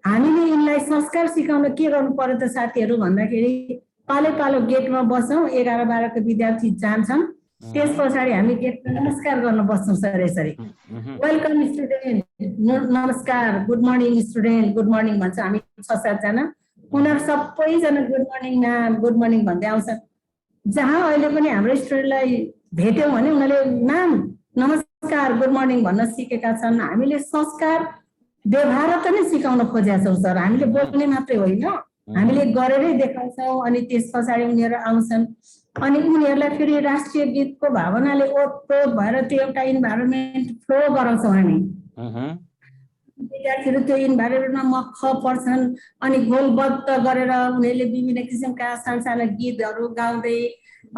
हामीले यिनलाई संस्कार सिकाउन के गर्नु पर्यो त साथीहरू भन्दाखेरि पालो पालो गेटमा बसौँ, 11-12 को विद्यार्थी जान्छन्, त्यस पछाडि हामी गेटमा नमस्कार गर्न बस्छौँ सर। यसरी वेलकम स्टुडेन्ट, नमस्कार, good morning student, good morning भन्छ हामी 6-7 जना, उनीहरू सबैजना good morning ma'am, good morning भन्दै आउँछन्। जहाँ अहिले पनि हाम्रो स्टुडेन्टलाई भेट्यौँ भने उनीहरूले म्याम नमस्कार, गुड मर्निङ भन्न सिकेका छन्। हामीले संस्कार व्यवहार त नै सिकाउन खोजेका छौँ सर, हामीले बोल्ने मात्रै होइन, हामीले गरेरै देखाउँछौँ। अनि त्यस पछाडि उनीहरू आउँछन् अनि उनीहरूलाई फेरि राष्ट्रिय गीतको भावनाले ओतप्रोत भएर त्यो एउटा इन्भाइरोमेन्ट फ्लो गराउँछौँ हामी। विद्यार्थीहरू त्यो इन्भाइरोमेन्टमा मख पर्छन् अनि गोलबद्ध गरेर उनीहरूले विभिन्न किसिमका सानसाना गीतहरू गाउँदै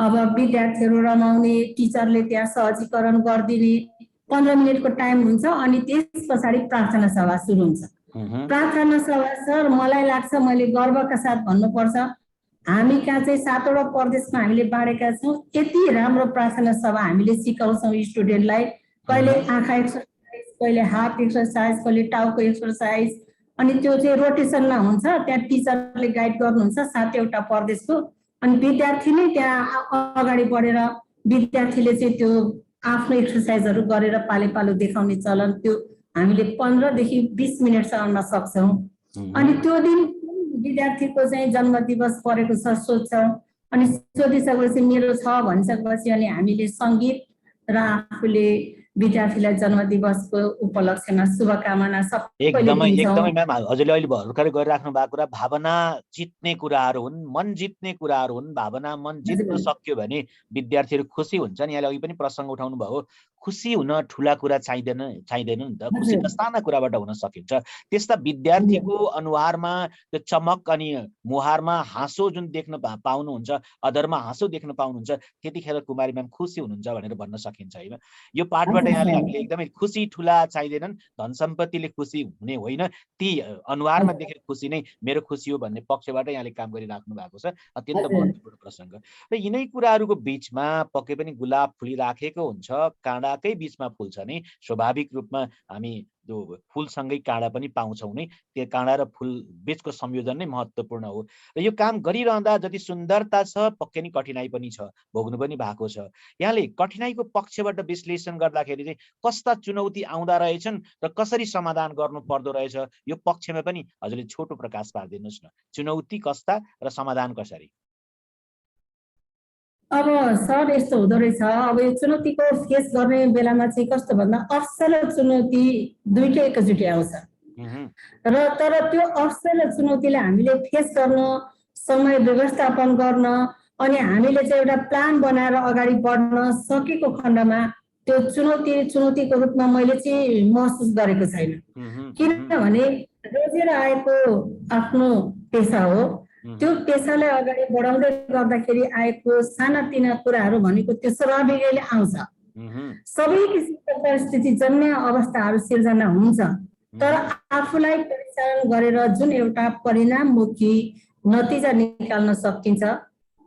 अब विद्यार्थीहरू रमाउने, टिचरले त्यहाँ सहजीकरण गरिदिने, 15 मिनटको टाइम हुन्छ अनि त्यस पछाडि प्रार्थना सभा सुरु हुन्छ। प्रार्थना सभा सर मलाई लाग्छ मैले गर्वका साथ भन्नुपर्छ, हामी कहाँ चाहिँ 7वटा प्रदेशमा हामीले बाँडेका छौँ, यति राम्रो प्रार्थना सभा हामीले सिकाउँछौँ स्टुडेन्टलाई। कहिले आँखा एक्सर्साइज, कहिले हात एक्सर्साइज, कहिले टाउको एक्सर्साइज, अनि त्यो चाहिँ रोटेसनमा हुन्छ, त्यहाँ टिचरले गाइड गर्नुहुन्छ 7वटा प्रदेशको, अनि विद्यार्थी नै त्यहाँ अगाडि बढेर विद्यार्थीले चाहिँ त्यो आफ्नो एक्सर्साइजहरू गरेर पाले पालो देखाउने चलन त्यो हामीले 15 देखि 20 मिनटसम्म सक्छौँ। अनि त्यो दिन विद्यार्थीको चाहिँ जन्मदिवस परेको छ सोध्छौँ, अनि सोधिसकेपछि मेरो छ भनिसकेपछि अनि हामीले सङ्गीत र आफूले विद्यार्थीलाई जन्मदिवसको उपलक्ष्यमा शुभकामना सबै एकदमै म्याम, हजुरले अहिले भर्खरै गरिराख्नु भएको कुरा भावना जित्ने कुराहरू हुन्, मन जित्ने कुराहरू हुन्। भावना मन जित्न सक्यो भने विद्यार्थीहरू खुसी हुन्छन्। यहाँले अघि पनि प्रसङ्ग उठाउनु भयो, खुसी हुन ठुला कुरा चाहिँदैन नि त, खुसी त साना कुराबाट हुन सकिन्छ। त्यस्ता विद्यार्थीको अनुहारमा त्यो चमक अनि मुहारमा हाँसो जुन देख्न पाउनुहुन्छ, अधरमा हाँसो देख्न पाउनुहुन्छ, त्यतिखेर कुमारी म्याम खुसी हुनुहुन्छ भनेर भन्न सकिन्छ होइन। यो पाठबाट यहाँले हामीले एकदमै खुसी ठुला चाहिँदैनन्, धन सम्पत्तिले खुसी हुने होइन, ती अनुहारमा देखेर खुसी नै मेरो खुसी हो भन्ने पक्षबाट यहाँले काम गरिराख्नु भएको छ। अत्यन्त महत्त्वपूर्ण प्रसङ्ग। र यिनै कुराहरूको बिचमा पक्कै पनि गुलाब फुलिराखेको हुन्छ, काँडाकै बिचमा फुल्छ नै, स्वाभाविक रूपमा हामी त्यो फुलसँगै काँडा पनि पाउँछौँ नै, त्यो काँडा र फुल बिचको संयोजन नै महत्त्वपूर्ण हो। र यो काम गरिरहँदा जति सुन्दरता छ पक्कै नै कठिनाइ पनि छ, भोग्नु पनि भएको छ। यहाँले कठिनाइको पक्षबाट विश्लेषण गर्दाखेरि चाहिँ कस्ता चुनौती आउँदा रहेछन् र कसरी समाधान गर्नु पर्दो रहेछ, यो पक्षमा पनि हजुरले छोटो प्रकाश पारिदिनुहोस् न। चुनौती कस्ता र समाधान कसरी? अब सर यस्तो हुँदो रहेछ, अब यो चुनौतीको फेस गर्ने बेलामा चाहिँ कस्तो भन्दा अवसर र चुनौती दुईटै एकचोटि आउँछ र तर त्यो अवसर र चुनौतीलाई हामीले फेस गर्न, समय व्यवस्थापन गर्न अनि हामीले चाहिँ एउटा प्लान बनाएर अगाडि बढ्न सकेको खण्डमा त्यो चुनौतीको रूपमा मैले चाहिँ महसुस गरेको छैन। किनभने रोजेर आएको आफ्नो पेसा हो, त्यो पेसालाई अगाडि बढाउँदै गर्दाखेरि आएको सानातिना कुराहरू भनेको त्यो स्वाभाविकैले आउँछ। सबै किसिमको परिस्थिति जन्य अवस्थाहरू सिर्जना हुन्छ, तर आफूलाई परिचालन गरेर जुन एउटा परिणाममुखी नतिजा निकाल्न सकिन्छ,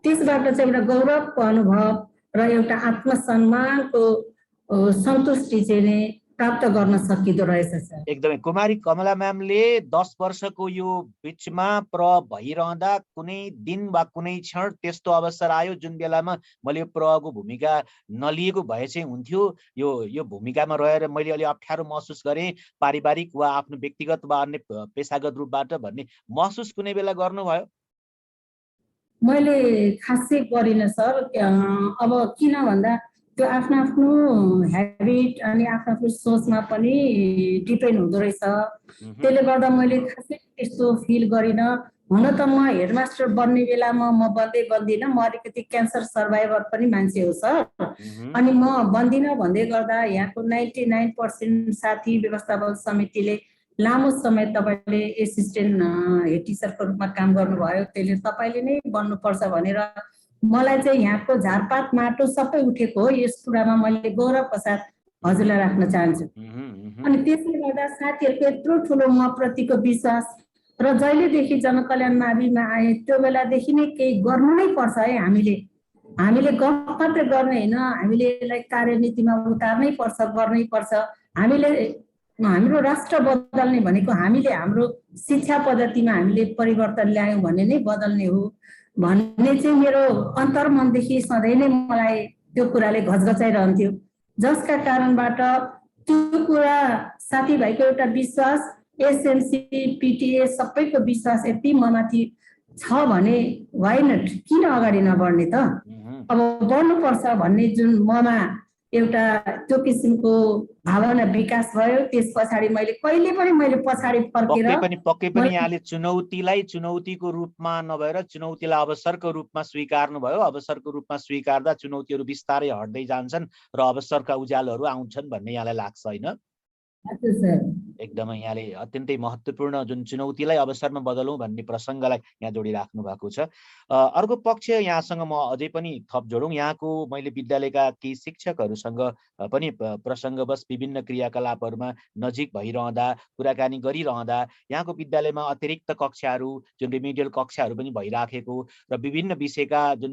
त्यसबाट चाहिँ एउटा गौरवको अनुभव र एउटा आत्मसम्मानको सन्तुष्टि चाहिँ प्राप्त गर्न सकिँदो रहेछ सर। एकदमै कुमारी कमला म्यामले 10 वर्षको यो बिचमा भइरहँदा कुनै दिन वा कुनै क्षण त्यस्तो अवसर आयो जुन बेलामा मैले यो प्रको भूमिका नलिएको भए चाहिँ हुन्थ्यो, यो भूमिकामा रहेर मैले अलि अप्ठ्यारो महसुस गरेँ, पारिवारिक वा आफ्नो व्यक्तिगत वा अन्य पेसागत रूपबाट भन्ने महसुस कुनै बेला गर्नुभयो? मैले खासै गरिनँ सर। अब किन भन्दा त्यो आफ्नो ह्याबिट अनि आफ्नो सोचमा पनि डिपेन्ड हुँदो रहेछ। त्यसले गर्दा मैले खासै त्यस्तो फिल गरिनँ। हुन त म हेडमास्टर बन्ने बेलामा म बन्दिनँ, म अलिकति क्यान्सर सर्भाइभर पनि मान्छे हो सर। अनि म बन्दिनँ भन्दै गर्दा यहाँको 99% साथी व्यवस्थापन समितिले लामो समय तपाईँले एसिस्टेन्ट हेड टिचरको रूपमा काम गर्नुभयो, त्यसले तपाईँले नै बन्नुपर्छ भनेर मलाई चाहिँ यहाँको झारपात माटो सबै उठेको हो। यस कुरामा मैले गौरवका साथ हजुरलाई राख्न चाहन्छु। अनि त्यसले गर्दा साथीहरूको यत्रो ठुलो म प्रतिको विश्वास र जहिलेदेखि जनकल्याण माविमा आए त्यो बेलादेखि नै केही गर्नु नै पर्छ है। हामीले गफ मात्रै गर्ने होइन, हामीले यसलाई कार्यनीतिमा उतार्नै पर्छ, गर्नै पर्छ। हाम्रो राष्ट्र बदल्ने भनेको हामीले हाम्रो शिक्षा पद्धतिमा हामीले परिवर्तन ल्यायौँ भने नै बदल्ने हो भन्ने चाहिँ मेरो अन्तर्मनदेखि सधैँ नै मलाई त्यो कुराले घचघचाइरहन्थ्यो, जसका कारणबाट त्यो कुरा साथीभाइको एउटा विश्वास, एसएमसी पिटिए सबैको विश्वास यति ममाथि छ भने वाइ नट, किन अगाडि नबढ्ने त? अब बढ्नुपर्छ भन्ने जुन ममा एउटा त्यो किसिमको भावना विकास भयो। त्यस पछाडि मैले कहिले पनि पछाडि फर्केर पक्कै पनि यहाँले चुनौतीलाई चुनौतीको रूपमा नभएर चुनौतीलाई अवसरको रूपमा स्वीकार्नु भयो। अवसरको रूपमा स्वीकार्दा चुनौतीहरू बिस्तारै हट्दै जान्छन् र अवसरका उज्यालोहरू आउँछन् भन्ने यहाँलाई लाग्छ होइन? एकदमै यहाँले अत्यन्तै महत्त्वपूर्ण जुन चुनौतीलाई अवसरमा बदलौँ भन्ने प्रसङ्गलाई यहाँ जोडिराख्नु भएको छ। अर्को पक्ष यहाँसँग म अझै पनि थप जोडौँ। यहाँको मैले विद्यालयका केही शिक्षकहरूसँग पनि प्रसङ्गवश विभिन्न क्रियाकलापहरूमा नजिक भइरहँदा, कुराकानी गरिरहँदा यहाँको विद्यालयमा अतिरिक्त कक्षाहरू, जुन रिमिडियल कक्षाहरू पनि भइराखेको र विभिन्न विषयका जुन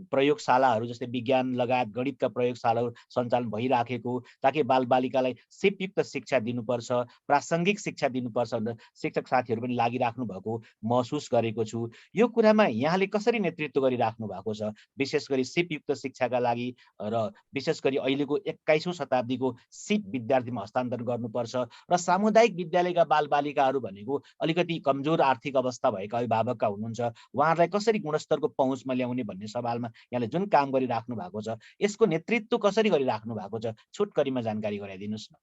प्रयोगशालाहरू जस्तै विज्ञान लगायत गणितका प्रयोगशालाहरू सञ्चालन भइराखेको, ताकि बालबालिकालाई सिपयुक्त शिक्षा दिनुपर्छ, प्रासङ्गिक शिक्षा दिनुपर्छ भनेर शिक्षक साथीहरू पनि लागिराख्नु भएको महसुस गरेको छु। यो कुरामा यहाँले कसरी नेतृत्व गरिराख्नु भएको छ, विशेष गरी सिपयुक्त शिक्षाका लागि र विशेष गरी अहिलेको 21औं शताब्दीको सिप विद्यार्थीमा हस्तान्तरण गर्नुपर्छ र सामुदायिक विद्यालयका बालबालिकाहरू भनेको अलिकति कमजोर आर्थिक अवस्था भएका अभिभावकका हुनुहुन्छ, उहाँहरूलाई कसरी गुणस्तरको पहुँचमा ल्याउने भन्ने सवालमा यहाँले जुन काम गरिराख्नु भएको छ, यसको नेतृत्व कसरी गरिराख्नु भएको छ, छोटकरीमा जानकारी गराइदिनुहोस् न।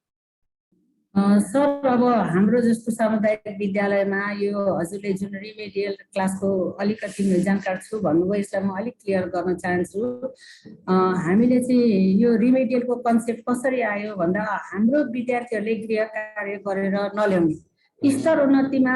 सर, अब हाम्रो जस्तो सामुदायिक विद्यालयमा यो हजुरले जुन रिमेडियल क्लासको अलिकति जानकार छु भन्नुभयो, यसलाई म अलिक क्लियर गर्न चाहन्छु। हामीले चाहिँ यो रिमेडियलको कन्सेप्ट कसरी आयो भन्दा हाम्रो विद्यार्थीहरूले गृह कार्य गरेर नल्याउने, स्तर उन्नतिमा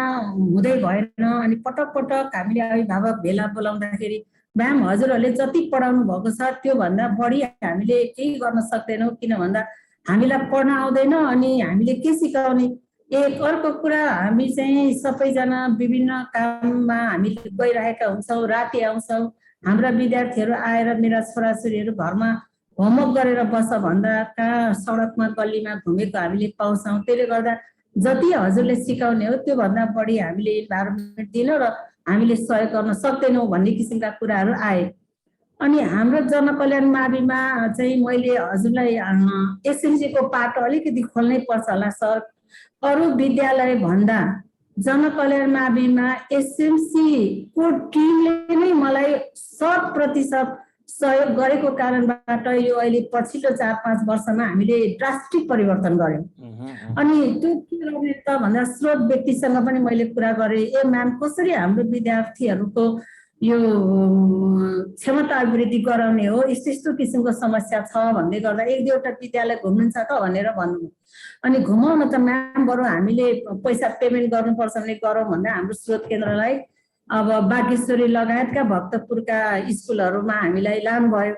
हुँदै भएन। अनि पटक पटक हामीले अभिभावक भेला बोलाउँदाखेरि म्याम हजुरहरूले जति पढाउनु भएको छ त्योभन्दा बढी हामीले केही गर्न सक्दैनौँ, किन भन्दा हामीलाई पढ्न आउँदैन अनि हामीले के सिकाउने। एक अर्को कुरा, हामी चाहिँ सबैजना विभिन्न काममा हामी गइरहेका हुन्छौँ, राति आउँछौँ, हाम्रा विद्यार्थीहरू आएर मेरा छोराछोरीहरू घरमा होमवर्क गरेर बस भन्दा कहाँ सडकमा गल्लीमा घुमेको हामीले पाउँछौँ। त्यसले गर्दा जति हजुरले सिकाउने हो त्योभन्दा बढी हामीले इन्भाइरोमेन्ट दिन र हामीले सहयोग गर्न सक्दैनौँ भन्ने किसिमका कुराहरू आए। अनि हाम्रो जनकल्याण माविमा चाहिँ मैले हजुरलाई एसएमसीको पाटो अलिकति खोल्नै पर्छ होला सर। अरू विद्यालय भन्दा जनकल्याण माविमा एसएमसीको टिमले नै मलाई 100% सहयोग गरेको कारणबाट यो अहिले पछिल्लो 4-5 वर्षमा हामीले ड्रास्टिक परिवर्तन गर्यौँ। अनि त्यो के गर्ने त भन्दा स्रोत व्यक्तिसँग पनि मैले कुरा गरेँ, ए म्याम कसरी हाम्रो विद्यार्थीहरूको यो क्षमता अभिवृद्धि गराउने हो, यस्तो किसिमको समस्या छ भन्दै गर्दा एक दुईवटा विद्यालय घुम्नुहुन्छ त भनेर भन्नु। अनि घुमाउन त म्याम बरु हामीले पैसा पेमेन्ट गर्नुपर्छ भने गरौँ भन्दा हाम्रो स्रोत केन्द्रलाई अब बागेश्वरी लगायतका भक्तपुरका स्कुलहरूमा हामीलाई लानुभयो।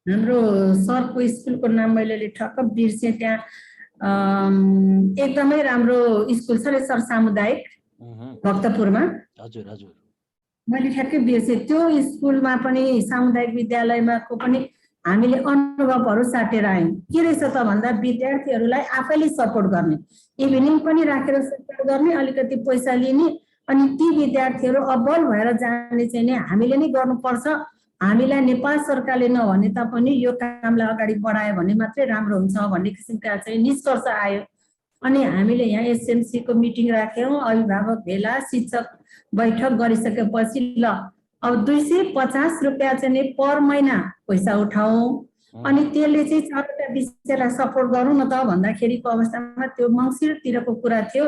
हाम्रो सरको स्कुलको नाम मैले ठक्क बिर्सेँ, त्यहाँ एकदमै राम्रो स्कुल छ नि सर, सामुदायिक भक्तपुरमा। हजुर हजुर, मैले ठ्याक्कै बिर्सेँ। त्यो स्कुलमा पनि सामुदायिक विद्यालयमा को पनि हामीले अनुभवहरू साटेर आयौँ। के रहेछ त भन्दा विद्यार्थीहरूलाई आफैले सपोर्ट गर्ने, इभिनिङ पनि राखेर सपोर्ट गर्ने, अलिकति पैसा लिने, अनि ती विद्यार्थीहरू अब्बल भएर जाने चाहिँ नि हामीले नै गर्नुपर्छ। हामीलाई नेपाल सरकारले नभने तापनि यो कामलाई अगाडि बढायो भने मात्रै राम्रो हुन्छ भन्ने किसिमका चाहिँ निष्कर्ष आयो। अनि हामीले यहाँ एसएमसीको मिटिङ राख्यौँ, अभिभावक भेला, शिक्षक बैठक गरिसकेपछि ल अब 250 रुपियाँ चाहिँ पर महिना पैसा उठाउँ, अनि त्यसले चाहिँ 4वटा विषयलाई सपोर्ट गरौँ न त भन्दाखेरिको अवस्थामा त्यो मङ्सिरतिरको कुरा थियो।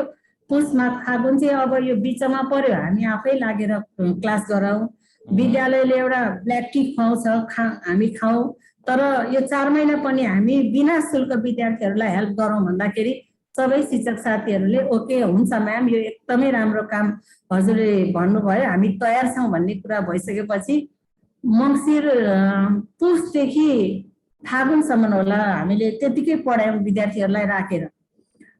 पुसमा फागुन चाहिँ अब यो बिचमा पर्यो, हामी आफै लागेर क्लास गराउँ। विद्यालयले एउटा ब्ल्याक टी खुवाउँछ, हामी खाउँ, तर यो 4 महिना पनि हामी बिना शुल्क विद्यार्थीहरूलाई हेल्प गरौँ भन्दाखेरि सबै शिक्षक साथीहरूले ओके हुन्छ म्याम, यो एकदमै राम्रो काम हजुरले भन्नुभयो, हामी तयार छौँ भन्ने कुरा भइसकेपछि मङ्सिर पुसदेखि फागुनसम्म होला हामीले त्यतिकै पढायौँ विद्यार्थीहरूलाई राखेर।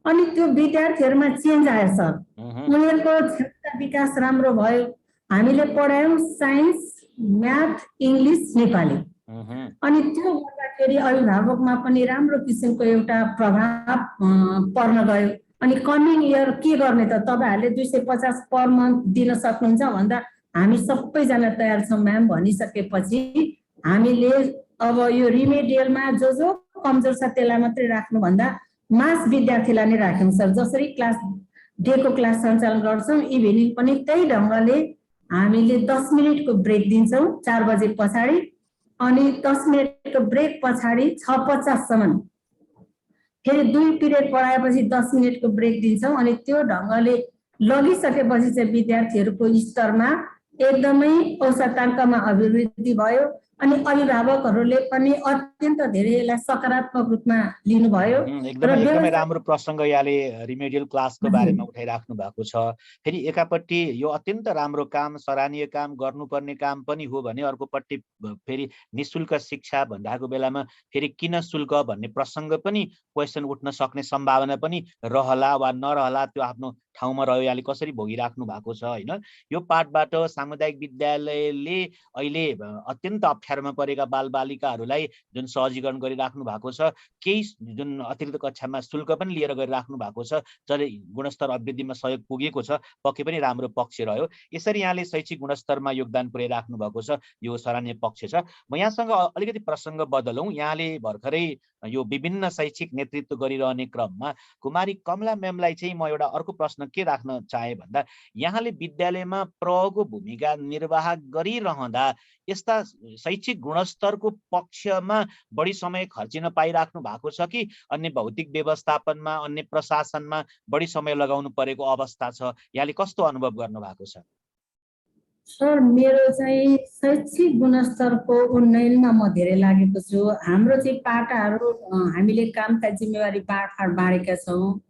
अनि त्यो विद्यार्थीहरूमा चेन्ज आयो सर, उनीहरूको क्षमता विकास राम्रो भयो। हामीले पढायौँ साइन्स, म्याथ, इङ्ग्लिस, नेपाली। अनि त्यो गर्दाखेरि अभिभावकमा पनि राम्रो किसिमको एउटा प्रभाव पर्न गयो। अनि कमिङ इयर के गर्ने त, तपाईँहरूले 250 पर मन्थ दिन सक्नुहुन्छ भन्दा हामी सबैजना तयार छौँ म्याम भनिसकेपछि हामीले अब यो रिमेडियलमा जो कमजोर छ त्यसलाई मात्रै राख्नु भन्दा मास विद्यार्थीलाई नै राख्यौँ सर। जसरी क्लास डेको क्लास सञ्चालन गर्छौँ, इभिनिङ पनि त्यही ढङ्गले हामीले 10 मिनटको ब्रेक दिन्छौँ 4 बजे पछाडि, अनि 10 मिनटको ब्रेक पछाडि 6:50 सम्म फेरि 2 पिरियड पढाएपछि 10 मिनटको ब्रेक दिन्छौँ। अनि त्यो ढङ्गले लगिसकेपछि चाहिँ विद्यार्थीहरूको स्तरमा एकदमै औसताङ्कमा अभिवृद्धि भयो। अनि अभिभावकहरूले पनि अत्यन्त धेरै यसलाई सकारात्मक रूपमा लिनुभयो। एकदमै राम्रो प्रसङ्ग यहाँले रिमेडियल क्लासको बारेमा उठाइराख्नु भएको छ। फेरि एकापट्टि यो अत्यन्त राम्रो काम, सराहनीय काम, गर्नुपर्ने काम पनि हो भने अर्कोपट्टि फेरि निःशुल्क शिक्षा भन्दाको बेलामा फेरि किन शुल्क भन्ने प्रसङ्ग पनि क्वेसन उठ्न सक्ने सम्भावना पनि रहला वा नरहला, त्यो आफ्नो ठाउँमा रह्यो। यहाँले कसरी भोगिराख्नु भएको छ होइन। यो पाठबाट सामुदायिक विद्यालयले अहिले अत्यन्त अप्ठ्यारोमा परेका बालबालिकाहरूलाई जुन सहजीकरण गरिराख्नु भएको छ, केही जुन अतिरिक्त कक्षामा शुल्क पनि लिएर गरिराख्नु भएको छ, जसले गुणस्तर अभिवृद्धिमा सहयोग पुगेको छ, पक्कै पनि राम्रो पक्ष रह्यो। यसरी यहाँले शैक्षिक गुणस्तरमा योगदान पुर्याइराख्नु भएको छ, यो सराहनीय पक्ष छ। म यहाँसँग अलिकति प्रसङ्ग बदलौँ। यहाँले भर्खरै यो विभिन्न शैक्षिक नेतृत्व गरिरहने क्रममा कुमारी कमला म्यामलाई चाहिँ म एउटा अर्को प्रश्न के राख्न चाहे भन्दा, यहाँले विद्यालयमा प्रहको भूमिका निर्वाह गरिरहँदा यस्ता शैक्षिक गुणस्तरको पक्षमा बढी समय खर्चिन पाइराख्नु भएको छ कि अन्य भौतिक व्यवस्थापनमा, अन्य प्रशासनमा बढी समय लगाउनु परेको अवस्था छ? यहाँले कस्तो अनुभव गर्नु भएको छ? सर, मेरो चाहिँ शैक्षिक गुणस्तरको उन्नयनमा म धेरै लागेको छु। हाम्रो चाहिँ पाटाहरू हामीले कामका जिम्मेवारी बाँडेका छौँ।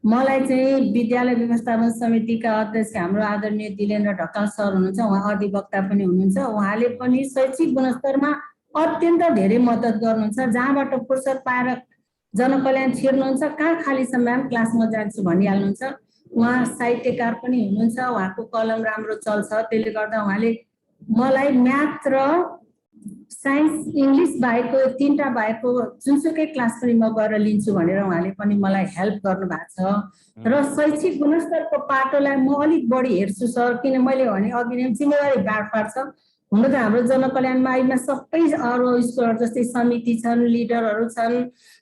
मलाई चाहिँ विद्यालय व्यवस्थापन समितिका अध्यक्ष हाम्रो आदरणीय दिलेन्द्र ढकाल सर हुनुहुन्छ, उहाँ अधिवक्ता पनि हुनुहुन्छ। उहाँले पनि शैक्षिक गुणस्तरमा अत्यन्त धेरै मद्दत गर्नुहुन्छ। जहाँबाट फुर्सद पाएर जनकल्याण छिर्नुहुन्छ, कहाँ खाली छ म्याम क्लासमा जान्छु भनिहाल्नुहुन्छ। उहाँ साहित्यकार पनि हुनुहुन्छ, उहाँको कलम राम्रो चल्छ। त्यसले गर्दा उहाँले मलाई म्याथ र साइन्स, इङ्ग्लिस बाहेकको 3टा बाहेकको जुनसुकै क्लास पनि म गएर लिन्छु भनेर उहाँले पनि मलाई हेल्प गर्नुभएको छ। र शैक्षिक गुणस्तरको पाटोलाई म अलिक बढी हेर्छु सर, किन मैले भने अघि नै जिम्मेवारी बाँडफाँड छ। हुन त हाम्रो जनकल्याणमा अहिले सबै अरू स्कुलहरू जस्तै समिति छन्, लिडरहरू छन्,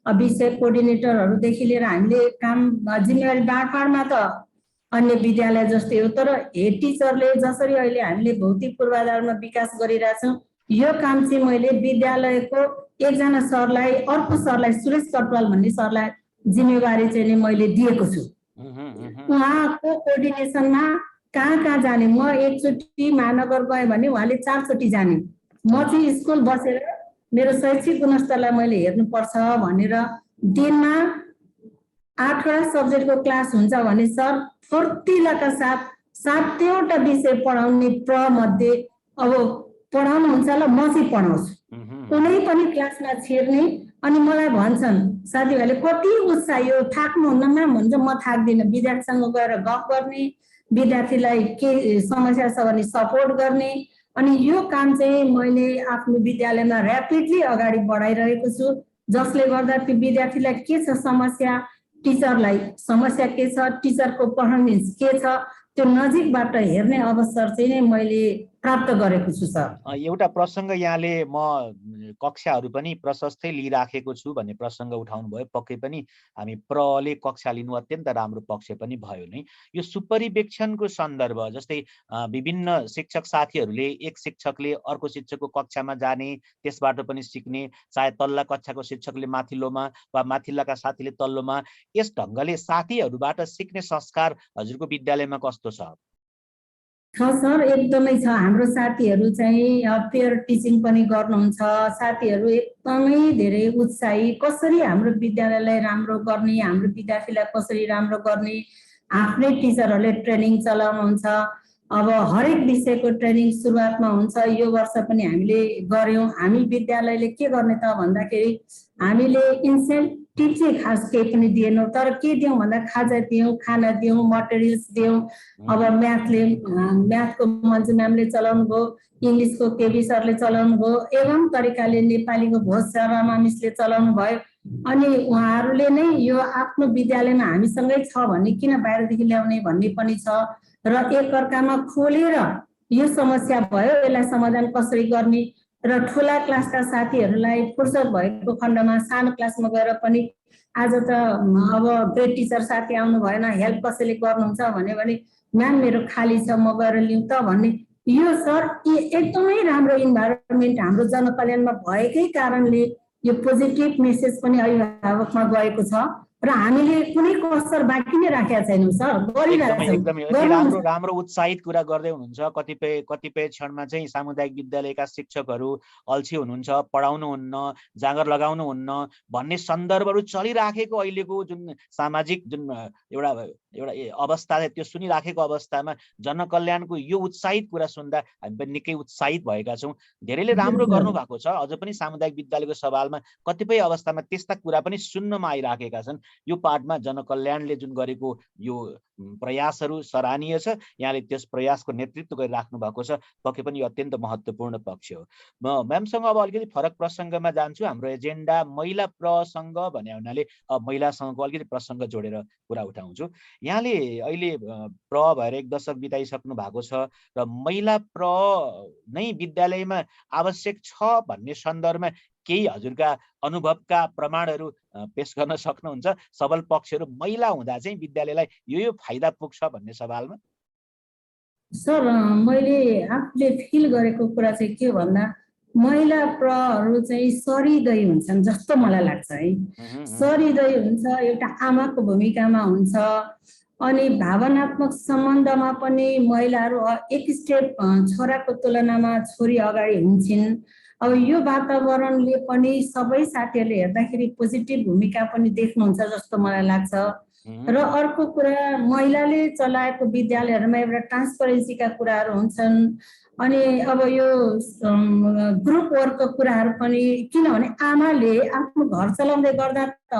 विषय कोअर्डिनेटरहरूदेखि लिएर हामीले काम जिम्मेवारी बाँडफाँडमा त अन्य विद्यालय जस्तै हो। तर हेड टिचरले जसरी अहिले हामीले भौतिक पूर्वाधारमा विकास गरिरहेछौँ, यो काम चाहिँ मैले विद्यालयको एकजना सरलाई, अर्को सरलाई, सुरेश कटवाल भन्ने सरलाई जिम्मेवारी चाहिँ मैले दिएको छु। उहाँको कोअर्डिनेसनमा कहाँ कहाँ जाने, म एकचोटि महानगर गएँ भने उहाँले 4 चोटि जाने। म चाहिँ स्कुल बसेर मेरो शैक्षिक गुणस्तरलाई मैले हेर्नुपर्छ भनेर दिनमा 8वटा सब्जेक्टको क्लास हुन्छ भने सर फुर्तिलाका साथ 7वटा विषय पढाउने प्रमध्ये अब पढाउनुहुन्छ ल, म चाहिँ पढाउँछु। कुनै पनि क्लासमा छिर्ने। अनि मलाई भन्छन् साथीभाइले कति उत्साह, यो थाक्नुहुन्न म्याम भन्छ। म थाक्दिनँ। विद्यार्थीसँग गएर गफ गर्ने, विद्यार्थीलाई के समस्या छ भने सपोर्ट गर्ने। अनि यो काम चाहिँ मैले आफ्नो विद्यालयमा ऱ्यापिडली अगाडि बढाइरहेको छु, जसले गर्दा त्यो विद्यार्थीलाई के छ समस्या, टिचरलाई समस्या के छ, टिचरको पर्फर्मेन्स के छ, त्यो नजिकबाट हेर्ने अवसर चाहिँ मैले प्राप्त गरेको छु सर। एउटा प्रसङ्ग यहाँले म कक्षाहरू पनि प्रशस्तै लिइराखेको छु भन्ने प्रसङ्ग उठाउनु भयो। पक्कै पनि हामी प्रले कक्षा लिनु अत्यन्त राम्रो पक्ष पनि भयो नै। यो सुपरिवेक्षणको सन्दर्भ जस्तै विभिन्न शिक्षक साथीहरूले एक शिक्षकले अर्को शिक्षकको कक्षामा जाने, त्यसबाट पनि सिक्ने, चाहे तल्ला कक्षाको शिक्षकले माथिल्लोमा वा माथिल्लाका साथीले तल्लोमा, यस ढङ्गले साथीहरूबाट सिक्ने संस्कार हजुरको विद्यालयमा कस्तो छ? सर एकदमै छ। हाम्रो साथीहरू चाहिँ पेयर टिचिङ पनि गर्नुहुन्छ। साथीहरू एकदमै धेरै उत्साही, कसरी हाम्रो विद्यालयलाई राम्रो गर्ने, हाम्रो विद्यार्थीलाई कसरी राम्रो गर्ने, आफ्नै टिचरहरूले ट्रेनिङ चलाउनुहुन्छ। अब हरेक विषयको ट्रेनिङ सुरुवातमा हुन्छ। यो वर्ष पनि हामीले गऱ्यौँ। हामी विद्यालयले के गर्ने त भन्दाखेरि हामीले इन्सेन्टिभ चाहिँ खास केही पनि दिएनौँ, तर के दियौँ भन्दा खाजा दियौँ, खाना दियौँ, मटेरियल्स दियौँ। अब म्याथको मन्जु म्यामले चलाउनु भयो, इङ्ग्लिसको केबी सरले चलाउनु भयो, एवं तरिकाले नेपालीको भोज शर्मा मिसले चलाउनु भयो। अनि उहाँहरूले नै यो आफ्नो विद्यालयमा हामीसँगै छ भन्ने किन बाहिरदेखि ल्याउने भन्ने पनि छ र एकअर्कामा खोलेर यो समस्या भयो, यसलाई समाधान कसरी गर्ने र ठुला क्लासका साथीहरूलाई फुर्सद भएको खण्डमा सानो क्लासमा गएर पनि आज त अब ग्रेड टिचर साथी आउनु भएन, हेल्प कसैले गर्नुहुन्छ भने म्याम मेरो खाली छ, म गएर लिउँ त भन्ने। यो सर एकदमै राम्रो इन्भाइरोमेन्ट हाम्रो जनकल्याणमा भएकै कारणले यो पोजिटिभ मेसेज पनि अभिभावकमा गएको छ र हामीले कुनै कसर बाँकी नै राखेका छैनौँ सर, गरिरहेछौँ। राम्रो उत्साहित कुरा गर्दै हुनुहुन्छ। कतिपय क्षणमा चाहिँ सामुदायिक विद्यालयका शिक्षकहरू अल्छी हुनुहुन्छ, पढाउनुहुन्न, जाँगर लगाउनुहुन्न भन्ने सन्दर्भहरू चलिराखेको अहिलेको जुन सामाजिक जुन एउटा अवस्था त्यो सुनिराखेको अवस्थामा जनकल्याणको यो उत्साहित कुरा सुन्दा हामी पनि निकै उत्साहित भएका छौँ। धेरैले राम्रो गर्नु भएको छ। अझ पनि सामुदायिक विद्यालयको सवालमा कतिपय अवस्थामा त्यस्ता कुरा पनि सुन्नमा आइराखेका छन्। यो पाठमा जनकल्याणले जुन गरेको यो प्रयासहरू सराहनीय छ। यहाँले त्यस प्रयासको नेतृत्व गरिराख्नु भएको छ, पक्कै पनि अत्यन्त महत्त्वपूर्ण पक्ष हो। म म्यामसँग अब अलिकति फरक प्रसङ्गमा जान्छु। हाम्रो एजेन्डा महिला प्रसङ्ग भन्ने हुनाले महिलासँगको अलिकति प्रसङ्ग जोडेर कुरा उठाउँछु। यहाँले अहिले प्र भएर 1 दशक बिताइसक्नु भएको छ र महिला प्र नै विद्यालयमा आवश्यक छ भन्ने सन्दर्भमा केही हजुरका अनुभवका प्रमाणहरू पेश गर्न सक्नुहुन्छ? सबल पक्षहरू महिला हुँदा चाहिँ विद्यालयलाई यो फाइदा पुग्छ भन्ने सवालमा। सर मैले आफूले फिल गरेको कुरा चाहिँ के भन्दा महिला प्रहरू चाहिँ सरिदय हुन्छन् जस्तो मलाई लाग्छ है। सरिदय हुन्छ, एउटा आमाको भूमिकामा हुन्छ। अनि भावनात्मक सम्बन्धमा पनि महिलाहरू एक स्टेप छोराको तुलनामा छोरी अगाडि हुन्छन्। अब यो वातावरणले पनि सबै साथीहरूले हेर्दाखेरि पोजिटिभ भूमिका पनि देख्नुहुन्छ जस्तो मलाई लाग्छ। र अर्को कुरा, महिलाले चलाएको विद्यालयहरूमा एउटा ट्रान्सपरेन्सीका कुराहरू हुन्छन्। अनि अब यो ग्रुप वर्कको कुराहरू पनि, किनभने आमाले आफ्नो घर चलाउँदै गर्दा त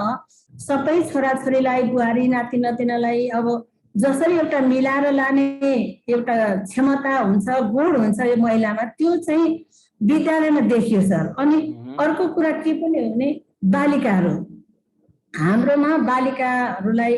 सबै छोराछोरीलाई, बुहारी नाति नातिनालाई अब जसरी एउटा मिलाएर लाने एउटा क्षमता हुन्छ, गुण हुन्छ यो महिलामा, त्यो चाहिँ विद्यालयमा देखियो सर। अनि अर्को कुरा के पनि हो भने बालिकाहरू, हाम्रोमा बालिकाहरूलाई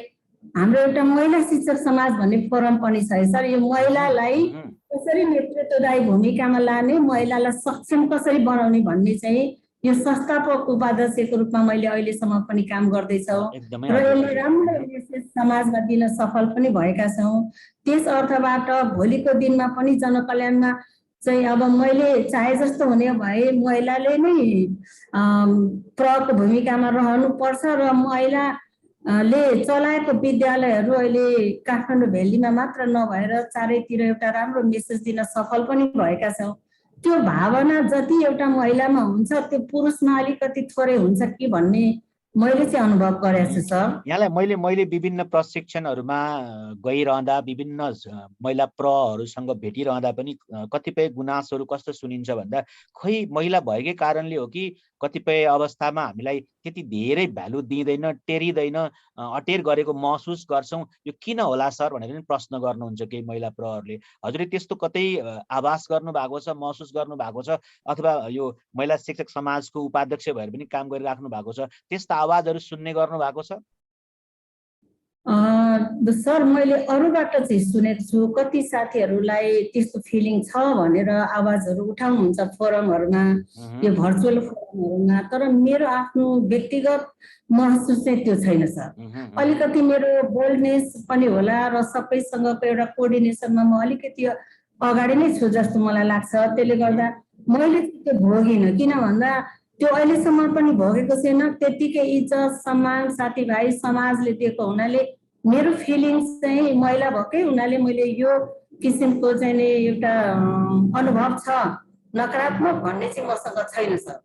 हाम्रो एउटा महिला शिक्षक समाज भन्ने फोरम पनि छ सर। यो महिलालाई कसरी नेतृत्वदायी भूमिकामा लाने, महिलालाई सक्षम कसरी बनाउने भन्ने चाहिँ यो संस्थापक उपाध्यक्षको रूपमा मैले अहिलेसम्म पनि काम गर्दैछु र यसले राम्रो मेसेज समाजमा दिन सफल पनि भएका छौँ। त्यस अर्थबाट भोलिको दिनमा पनि जनकल्याणमा चाहिँ अब मैले चाहे जस्तो हुने भए महिलाले नै प्रको भूमिकामा रहनुपर्छ र महिलाले चलाएको विद्यालयहरू अहिले काठमाडौँ भेल्लीमा मात्र नभएर चारैतिर एउटा राम्रो मेसेज दिन सफल पनि भएका छौँ। त्यो भावना जति एउटा महिलामा हुन्छ त्यो पुरुषमा अलिकति थोरै हुन्छ कि भन्ने मैले चाहिँ अनुभव गरेको छु सर। यहाँलाई मैले विभिन्न प्रशिक्षणहरूमा गइरहँदा विभिन्न महिला प्रहरूसँग भेटिरहँदा पनि कतिपय गुनासोहरू कस्तो सुनिन्छ भन्दा खै महिला भएकै कारणले हो कि कतिपय अवस्थामा हामीलाई त्यति धेरै भ्यालु दिँदैन, टेरिँदैन, अटेर गरेको महसुस गर्छौँ। यो किन होला सर भनेर पनि प्रश्न गर्नुहुन्छ केही महिला प्रहरूले। हजुरले त्यस्तो कतै आभास गर्नु भएको छ, महसुस गर्नु भएको छ, अथवा यो महिला शिक्षक समाजको उपाध्यक्ष भएर पनि काम गरिराख्नु भएको छ, त्यस्ता आवाजहरू सुन्ने गर्नु भएको छ? सर मैले अरूबाट चाहिँ सुनेको छु, कति साथीहरूलाई त्यस्तो फिलिङ छ भनेर आवाजहरू उठाउनुहुन्छ फोरमहरूमा, यो भर्चुअल फोरमहरूमा, तर मेरो आफ्नो व्यक्तिगत महसुस चाहिँ त्यो छैन सर। अलिकति मेरो बोल्डनेस पनि होला र सबैसँगको एउटा कोअर्डिनेसनमा म अलिकति अगाडि नै छु जस्तो मलाई लाग्छ। त्यसले गर्दा मैले त्यो भोगिनँ, किन भन्दा त्यो अहिलेसम्म पनि भोगेको छैन। त्यतिकै इज्जत सम्मान साथीभाइ समाजले दिएको हुनाले मेरो फिलिङ्स चाहिँ महिला भएकै हुनाले मैले यो किसिमको चाहिँ नि एउटा अनुभव छ नकारात्मक भन्ने चाहिँ मसँग छैन सर।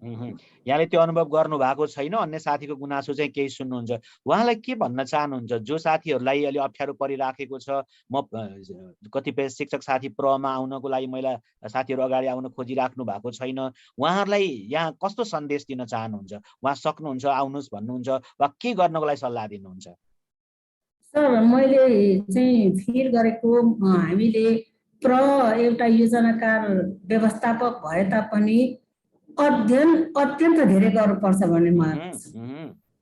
यहाँले त्यो अनुभव गर्नु भएको छैन। अन्य साथीको गुनासो चाहिँ केही सुन्नुहुन्छ, उहाँलाई के भन्न चाहनुहुन्छ? जो साथीहरूलाई अलि अप्ठ्यारो परिराखेको छ, म कतिपय शिक्षक साथी प्रमा आउनको लागि महिला साथीहरू अगाडि आउन खोजिराख्नु भएको छैन, उहाँहरूलाई यहाँ कस्तो सन्देश दिन चाहनुहुन्छ? उहाँ सक्नुहुन्छ, आउनुहोस् भन्नुहुन्छ वा के गर्नको लागि सल्लाह दिनुहुन्छ? सर मैले चाहिँ फिल गरेको हामीले एउटा योजनाकार व्यवस्थापक भए तापनि अध्ययन अत्यन्त धेरै गर्नुपर्छ भन्ने मलाई लाग्छ।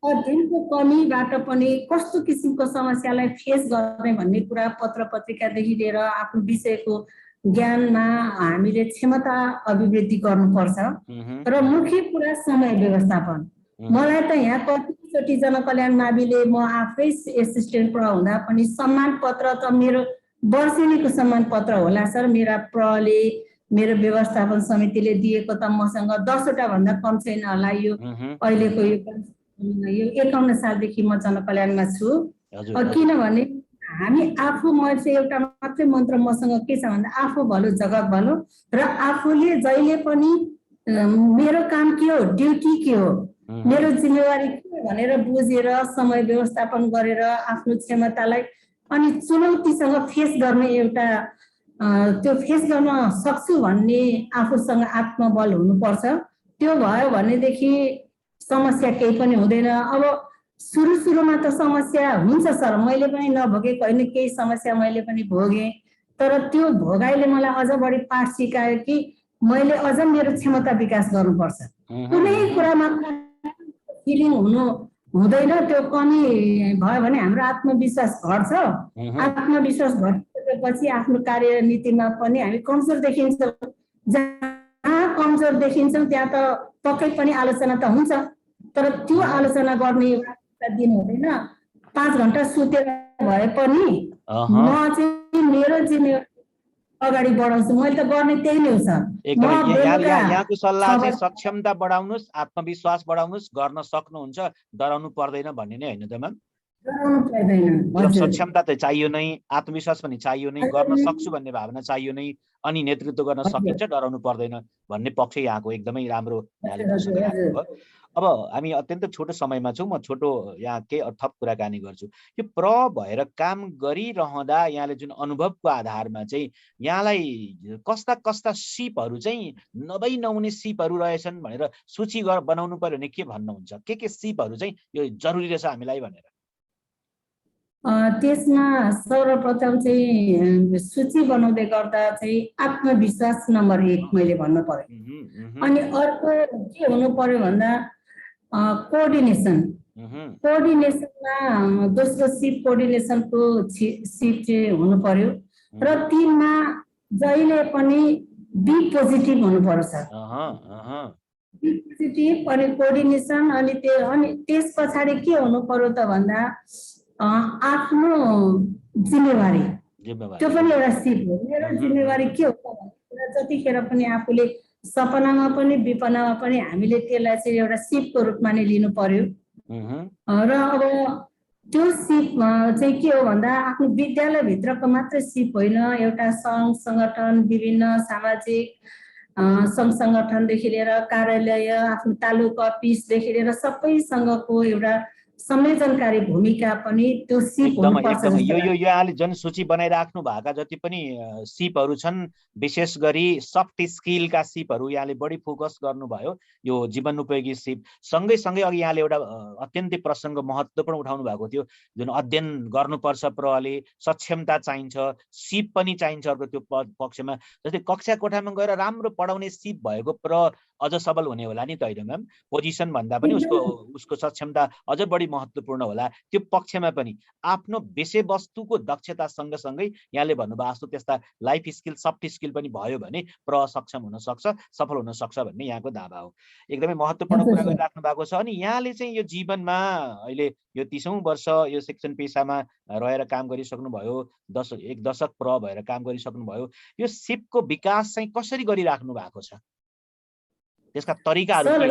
अध्ययनको कमीबाट पनि कस्तो किसिमको समस्यालाई फेस गर्ने भन्ने कुरा पत्र पत्रिकादेखि लिएर आफ्नो विषयको ज्ञानमा हामीले क्षमता अभिवृद्धि गर्नुपर्छ। र मुख्य कुरा समय व्यवस्थापन। मलाई त यहाँ कतिचोटि जनकल्याण माविले म आफै एसिस्टेन्ट प्र हुँदा पनि सम्मान पत्र त मेरो वर्षेनीको सम्मान पत्र होला सर। मेरा प्रले मेरो व्यवस्थापन समितिले दिएको त मसँग 10वटा भन्दा कम छैन होला। यो अहिलेको यो 51 सालदेखि म जनकल्याणमा छु। किनभने हामी आफू, म चाहिँ एउटा मात्रै मन्त्र मसँग के छ भन्दा आफू भलो जगत भलो, र आफूले जहिले पनि मेरो काम के हो, ड्युटी के हो, मेरो जिम्मेवारी के हो भनेर बुझेर समय व्यवस्थापन गरेर आफ्नो क्षमतालाई अनि चुनौतीसँग फेस गर्ने एउटा त्यो फेस गर्न सक्छु भन्ने आफूसँग आत्मबल हुनुपर्छ। त्यो भयो भनेदेखि समस्या केही पनि हुँदैन। अब सुरुमा त समस्या हुन्छ सर, मैले पनि नभोगेको होइन, केही समस्या मैले पनि भोगेँ। तर त्यो भोगाइले मलाई अझ बढी पाठ सिकायो कि मैले अझ मेरो क्षमता विकास गर्नुपर्छ। कुनै कुरामा फिलिङ हुँदैन, त्यो कमी भयो भने हाम्रो आत्मविश्वास घट्छ। आत्मविश्वास घटेपछि आफ्नो कार्यनीतिमा पनि हामी कमजोर देखिन्छौँ। जहाँ कमजोर देखिन्छौँ त्यहाँ त पक्कै पनि आलोचना त हुन्छ, तर त्यो आलोचना गर्ने दिन हुँदैन। 5 घण्टा सुतेर भए पनि म चाहिँ मेरो जिम्मेवारी अगाडि बढाउँछु। मैले त गर्ने त्यही नै हो सर। यहाँको सल्लाह चाहिँ सक्षमता बढाउनुस्, आत्मविश्वास बढाउनुस्, गर्न सक्नुहुन्छ, डराउनु पर्दैन भन्ने नै होइन त म्याम? डराउनु पर्दैन। सक्षमता त चाहियो नै, आत्मविश्वास पनि चाहियो नै, गर्न सक्छु भन्ने भावना चाहियो नै, अनि नेतृत्व गर्न सकिन्छ, डराउनु पर्दैन भन्ने पक्ष यहाँको एकदमै राम्रो यहाँले दर्शाउनु भएको हो। अब हामी अत्यन्त छोटो समयमा छौँ, म छोटो यहाँ केही थप कुराकानी गर्छु। यो प्र भएर काम गरिरहँदा यहाँले जुन अनुभवको आधारमा चाहिँ यहाँलाई कस्ता कस्ता सिपहरू चाहिँ नभई नहुने सिपहरू रहेछन् भनेर सूची बनाउनु पर्यो भने के भन्नुहुन्छ? के सिपहरू चाहिँ यो जरुरी रहेछ हामीलाई भनेर? त्यसमा सर्वप्रथम चाहिँ सूची बनाउँदै गर्दा चाहिँ आत्मविश्वास नम्बर 1 मैले भन्नु पर्यो। अनि अर्को के हुनु पर्यो भन्दा कोअर्डिनेसन। कोअर्डिनेसनमा दोस्रो सिप कोअर्डिनेसनको सिप चाहिँ हुनु पर्यो। र 3मा जहिले पनि बी पोजिटिभ हुनु पर्यो सर। बी पोजिटिभ अनि कोअर्डिनेसन अनि त्यस पछाडि के हुनु पर्यो त भन्दा आफ्नो जिम्मेवारी, त्यो पनि एउटा सिप हो। मेरो जिम्मेवारी के हो भनेर जतिखेर पनि आफूले सपनामा पनि विपनामा पनि हामीले त्यसलाई चाहिँ एउटा सिपको रूपमा नै लिनु पर्यो। र अब त्यो सिप चाहिँ के हो भन्दा आफ्नो विद्यालयभित्रको मात्रै सिप होइन, एउटा सङ्घ सङ्गठन, विभिन्न सामाजिक सङ्घ सङ्गठनदेखि लिएर कार्यालय, आफ्नो तालुका अफिसदेखि लिएर सबैसँगको एउटा संयोजनकारी भूमिका पनि त्यो सिप हुनुपर्छ। यो यहाँले जुन सूची बनाइराख्नु भएका जति पनि सिपहरू छन्, विशेष गरी सफ्ट स्किलका सिपहरू यहाँले बढी फोकस गर्नुभयो, यो जीवन उपयोगी सिप। सँगै अघि यहाँले एउटा अत्यन्तै प्रसङ्ग महत्त्वपूर्ण उठाउनु भएको थियो, जुन अध्ययन गर्नुपर्छ प्रले, सक्षमता चाहिन्छ, सिप पनि चाहिन्छ अर्को त्यो पक्षमा। जस्तै कक्षा कोठामा गएर राम्रो पढाउने सिप भएको प्र अझ सबल हुने होला नि त होइन म्याम? पोजिसन भन्दा पनि उसको सक्षमता अझ बढी महत्त्वपूर्ण होला त्यो पक्षमा पनि आफ्नो विषयवस्तुको दक्षता सँगसँगै यहाँले भन्नुभएको जस्तो त्यस्ता लाइफ स्किल सफ्ट स्किल पनि भयो भने सक्षम हुन सक्छ, सफल हुन सक्छ भन्ने यहाँको दावा हो। एकदमै महत्त्वपूर्ण कुरा गरिराख्नु भएको छ। अनि यहाँले चाहिँ यो जीवनमा अहिले यो 30औं वर्ष यो शिक्षण पेशामा रहेर काम गरिसक्नुभयो, एक दशक भएर काम गरिसक्नुभयो। यो सिपको विकास चाहिँ कसरी गरिराख्नु भएको छ, त्यसका तरिकाहरू के?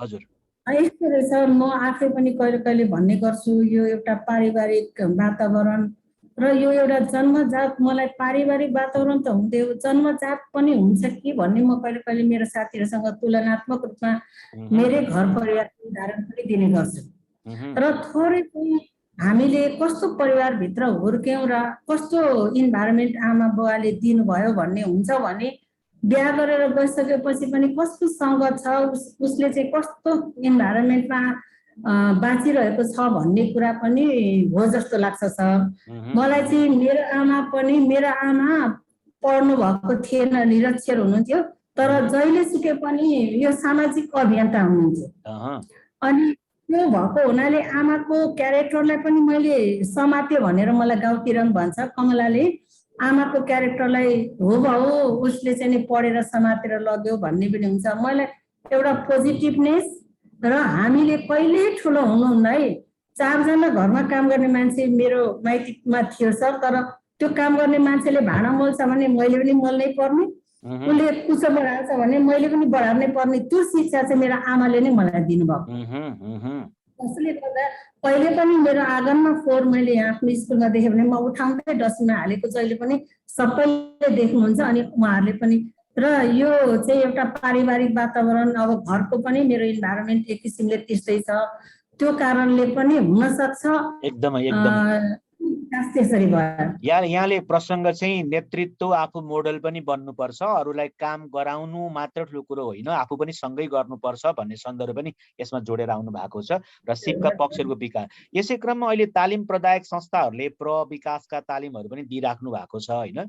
हजुर यस्तो रहेछ, म आफै पनि कहिले कहिले भन्ने गर्छु, यो एउटा पारिवारिक वातावरण र यो एउटा जन्मजात, मलाई पारिवारिक वातावरण त हुँदै हो, जन्मजात पनि हुन्छ कि भन्ने म कहिले कहिले मेरो साथीहरूसँग तुलनात्मक रूपमा मेरै घर परिवारको उदाहरण पनि दिने गर्छु। र थोरै चाहिँ हामीले कस्तो परिवारभित्र हुर्क्यौँ र कस्तो इन्भाइरोमेन्ट आमा बुवाले दिनुभयो भन्ने हुन्छ भने बिहा गरेर गइसकेपछि पनि कस्तो सङ्गत छ, उसले चाहिँ कस्तो इन्भाइरोमेन्टमा बाँचिरहेको छ भन्ने कुरा पनि हो जस्तो लाग्छ सर। मलाई चाहिँ मेरो आमा पढ्नु भएको थिएन, निरक्षर हुनुहुन्थ्यो, तर जहिले सुके पनि यो सामाजिक अभियन्ता हुनुहुन्थ्यो। अनि त्यो भएको हुनाले आमाको क्यारेक्टरलाई पनि मैले समात्यो भनेर मलाई गाउँतिर पनि भन्छ, कमलाले आमाको क्यारेक्टरलाई हुबहु उसले चाहिँ नि पढेर समातेर लग्यो भन्ने पनि हुन्छ। मलाई एउटा पोजिटिभनेस र हामीले कहिले ठुलो हुनुहुन्न है, 4 जना घरमा काम गर्ने मान्छे मेरो माइतीमा थियो सर, तर त्यो काम गर्ने मान्छेले भाँडा मोल्छ भने मैले पनि मोल्नै पर्ने, उसले कुचो बढाल्छ भने मैले पनि बढार्नै पर्ने, त्यो शिक्षा चाहिँ मेरो आमाले नै मलाई दिनुभयो। त्यसले गर्दा पहिले पनि मेरो आँगनमा फोहोर मैले यहाँ आफ्नो स्कुलमा देखेँ भने म उठाउँदै डस्टबिनमा हालेको जहिले पनि सबैले देख्नुहुन्छ। अनि उहाँहरूले पनि, र यो चाहिँ एउटा पारिवारिक वातावरण, अब घरको पनि मेरो इन्भाइरोमेन्ट एक किसिमले त्यस्तै छ, त्यो कारणले पनि हुन सक्छ। एकदमै त्यसरी भयो। यहाँले प्रसङ्ग चाहिँ नेतृत्व आफू मोडल पनि बन्नुपर्छ, अरूलाई काम गराउनु मात्र ठुलो कुरो होइन, आफू पनि सँगै गर्नुपर्छ भन्ने सन्दर्भ पनि यसमा जोडेर आउनु भएको छ। र सिपका पक्षहरूको विकास, यसै क्रममा अहिले तालिम प्रदायक संस्थाहरूले विकासका तालिमहरू पनि दिइराख्नु भएको छ होइन।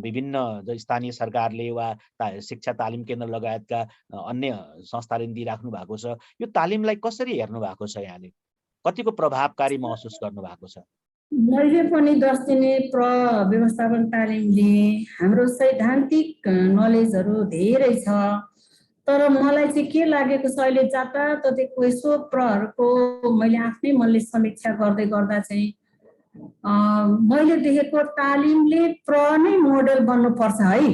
विभिन्न स्थानीय सरकारले वा शिक्षा तालिम केन्द्र लगायतका अन्य संस्थाले दिइराख्नु भएको छ। यो तालिमलाई कसरी हेर्नु भएको छ, यहाँले कतिको प्रभावकारी महसुस गर्नु भएको छ? मैले पनि 10 दिने व्यवस्थापन तालिम लिएँ। हाम्रो सैद्धान्तिक नलेजहरू धेरै छ, तर मलाई चाहिँ के लागेको छ अहिले जताततैको यसो प्रहरूको मैले आफ्नै मनले समीक्षा गर्दै गर्दा चाहिँ मैले देखेको तालिमले नै मोडल बन्नुपर्छ है,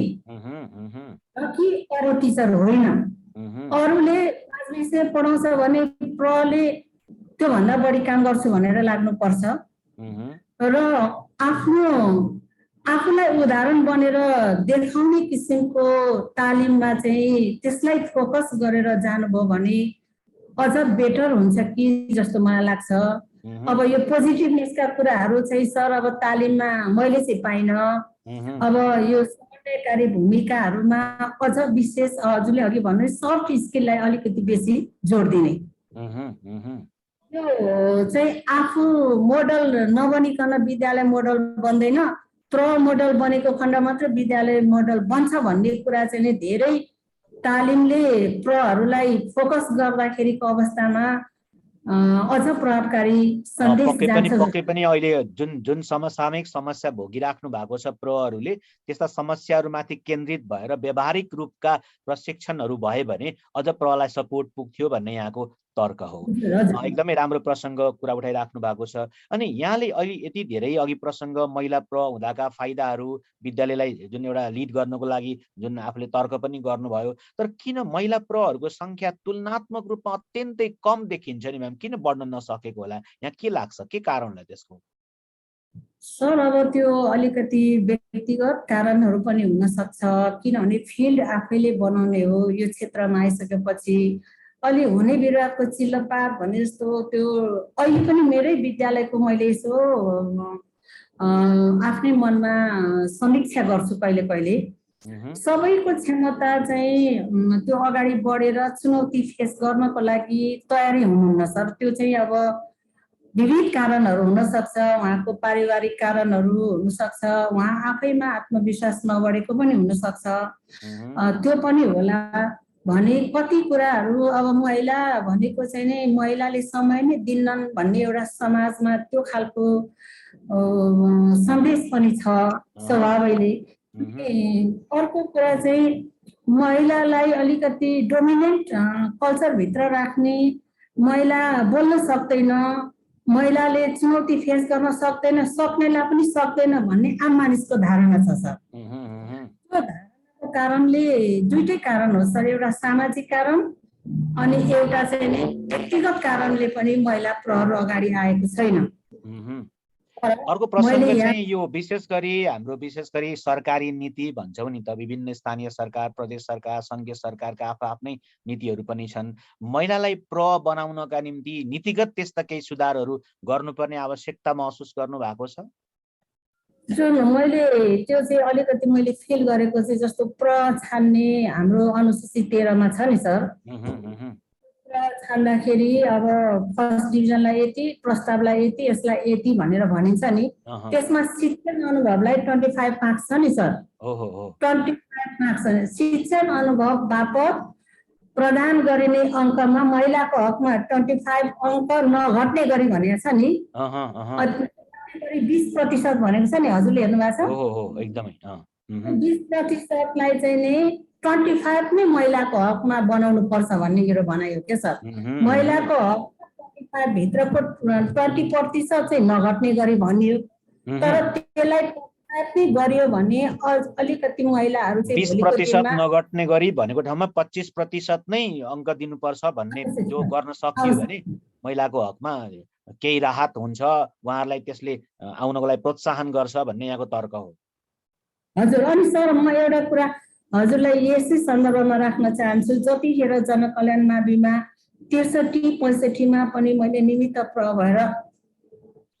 कि अरू टिचर होइन। अरूले 5 विषय पढाउँछ भने प्रले त्योभन्दा बढी काम गर्छु भनेर लाग्नुपर्छ र आफूलाई उदाहरण बनेर देखाउने किसिमको तालिममा चाहिँ त्यसलाई फोकस गरेर जानुभयो भने अझ बेटर हुन्छ कि जस्तो मलाई लाग्छ। अब यो पोजिटिभनेसका कुराहरू चाहिँ सर अब तालिममा मैले चाहिँ पाइनँ। अब यो समन्वयकारी भूमिकाहरूमा अझ विशेष हजुरले अघि भन्नु सफ्ट स्किललाई अलिकति बेसी जोड दिने, यो चाहिँ आफू मोडल नबनिकन विद्यालय मोडल बन्दैन, मोडल बनेको खण्ड मात्र विद्यालय मोडल बन्छ भन्ने कुरा चाहिँ नि धेरै तालिमले प्रहरूलाई फोकस गर्दाखेरिको अवस्थामा अझ प्रभावकारी सन्देश जान्छ। पक्कै पनि अहिले जुन समसामयिक समस्या भोगिराख्नु भएको छ प्रहरूले, त्यस्ता समस्याहरूमाथि केन्द्रित भएर व्यावहारिक रूपका प्रशिक्षणहरू भए भने अझ प्रलाई सपोर्ट पुग्थ्यो भन्ने यहाँको तर्क हो। एकदमै राम्रो प्रसङ्ग कुरा उठाइराख्नु भएको छ। अनि यहाँले अहिले यति धेरै अघि प्रसङ्ग महिला हुँदाका फाइदाहरू, विद्यालयलाई जुन एउटा लिड गर्नको लागि जुन आफूले तर्क पनि गर्नुभयो, तर किन महिला प्रहरूको सङ्ख्या तुलनात्मक रूपमा अत्यन्तै कम देखिन्छ नि म्याम, किन बढ्न नसकेको होला, यहाँ के लाग्छ, के कारण होला त्यसको? सर अब त्यो अलिकति व्यक्तिगत कारणहरू पनि हुन सक्छ, किनभने फिल्ड आफैले बनाउने हो। यो क्षेत्रमा आइसकेपछि अलि हुने बिरुवाको चिल्लोपात भने जस्तो त्यो अहिले पनि मेरै विद्यालयको मैले यसो आफ्नै मनमा समीक्षा गर्छु कहिले कहिले। सबैको क्षमता चाहिँ त्यो अगाडि बढेर चुनौती फेस गर्नको लागि तयारी हुनुहुन्न सर। त्यो चाहिँ अब विविध कारणहरू हुन सक्छ, उहाँको पारिवारिक कारणहरू हुन सक्छ, उहाँ आफैमा आत्मविश्वास नबढेको पनि हुन सक्छ, त्यो पनि होला। भने कति कुराहरू अब महिला भनेको चाहिँ नि महिलाले समय नै दिन्नन् भन्ने एउटा समाजमा त्यो खालको सन्देश पनि छ स्वभावैले। अर्को कुरा चाहिँ महिलालाई अलिकति डोमिनेन्ट कल्चरभित्र राख्ने, महिला बोल्न सक्दैन, महिलाले चुनौती फेस गर्न सक्दैन, सक्नेलाई पनि सक्दैन भन्ने आम मानिसको धारणा छ सर। त्यो धारणाको कारणले दुईटै कारण हो सर, एउटा सामाजिक कारण अनि एउटा चाहिँ व्यक्तिगत कारणले पनि महिला प्रहरी अगाडि आएको छैन। अर्को प्रसङ्ग चाहिँ यो विशेष गरी सरकारी नीति भन्छौँ नि त, विभिन्न स्थानीय सरकार, प्रदेश सरकार, सङ्घीय सरकारका आफ्नै नीतिहरू पनि छन्। महिलालाई बनाउनका निम्ति नीतिगत त्यस्ता केही सुधारहरू गर्नुपर्ने आवश्यकता महसुस गर्नु भएको छ? मैले त्यो चाहिँ अलिकति मैले फिल गरेको चाहिँ जस्तो छान्ने हाम्रो अनुसूची 13 मा छ नि सर, छान्दाखेरि अब फर्स्ट डिभिजनलाई यति, प्रस्तावलाई यति, यसलाई यति भनेर भनिन्छ नि, त्यसमा शिक्षण अनुभवलाई 25 मार्क्स छ नि सर। 25 मार्क्स शिक्षण अनुभव बापत प्रदान गरिने अङ्कमा महिलाको हकमा 25 अङ्क नघट्ने गरी भनेको छ नि, 20% भनेको छ नि, हजुरले हेर्नु भएको छ? एकदमै 20%लाई चाहिँ नि 25 नै महिलाको हकमा बनाउनु पर्छ भन्ने मेरो भनाइ हो के सर। महिलाको हक 25 भित्रको 20% चाहिँ नघट्ने गरी भनियो, तर त्यसलाई 25 गरियो भने अलिकति महिलाहरू चाहिँ 20% नघट्ने गरी भनेको ठाउँमा 25% नै अङ्क दिनुपर्छ भन्ने जो गर्न सकियो भने महिलाको हकमा केही राहत हुन्छ, उहाँहरूलाई त्यसले आउनको लागि प्रोत्साहन गर्छ भन्ने यहाँको तर्क हो। हजुर। अनि सर म एउटा कुरा हजुरलाई यसै सन्दर्भमा राख्न चाहन्छु, जतिखेर जनकल्याण माविमा 63-65 मा पनि मैले निमित्त भएर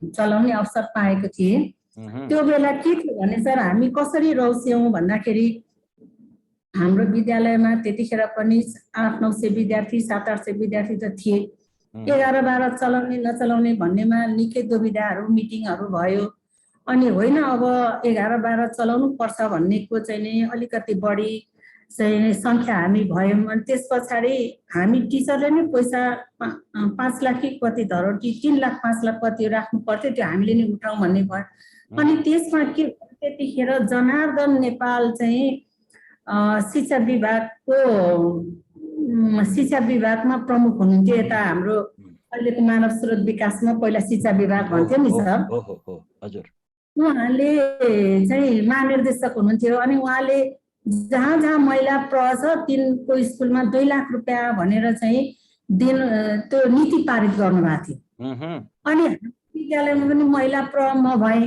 चलाउने अवसर पाएको थिएँ। त्यो बेला के थियो भने सर, हामी कसरी रौस्यौँ भन्दाखेरि हाम्रो विद्यालयमा त्यतिखेर पनि 800-900 विद्यार्थी, 700-800 विद्यार्थी त थिए। 11-12 चलाउने नचलाउने भन्नेमा निकै दुविधाहरू, मिटिङहरू भयो। अनि होइन अब 11-12 चलाउनु पर्छ भन्नेको चाहिँ नि अलिकति बढी चाहिँ सङ्ख्या हामी भयौँ। अनि त्यस पछाडि हामी टिचरले नै पैसा 5 लाख कि कति धरो कि 3 लाख 5 लाख कति राख्नु पर्थ्यो, त्यो हामीले नै उठाउँ भन्ने भयो। अनि त्यसमा के त्यतिखेर जनार्दन नेपाल चाहिँ शिक्षा विभागमा प्रमुख हुनुहुन्थ्यो। यता हाम्रो अहिलेको मानव स्रोत विकासमा पहिला शिक्षा विभाग भन्थ्यो नि सर। हजुर। उहाँले चाहिँ महानिर्देशक हुनुहुन्थ्यो। अनि उहाँले जहाँ जहाँ महिला प्रह छ तिनको स्कुलमा 2 लाख रुपियाँ भनेर चाहिँ त्यो नीति पारित गर्नुभएको थियो। अनि विद्यालयमा पनि महिला प्रह म भएँ।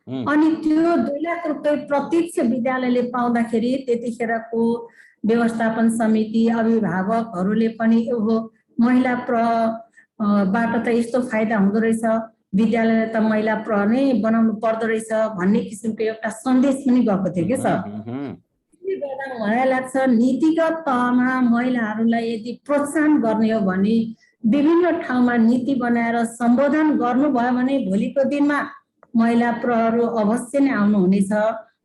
अनि त्यो 2 लाख रुपियाँ प्रत्यक्ष विद्यालयले पाउँदाखेरि त्यतिखेरको व्यवस्थापन समिति, अभिभावकहरूले पनि महिला प्रहबाट त यस्तो फाइदा हुँदो रहेछ, विद्यालयले त महिला प्रह नै बनाउनु पर्दो रहेछ भन्ने किसिमको एउटा सन्देश पनि गएको थियो कि सर। त्यसले गर्दा मलाई लाग्छ नीतिगत तहमा महिलाहरूलाई यदि प्रोत्साहन गर्ने हो भने विभिन्न ठाउँमा नीति बनाएर सम्बोधन गर्नुभयो भने भोलिको दिनमा महिला प्रहहरू अवश्य नै आउनुहुनेछ।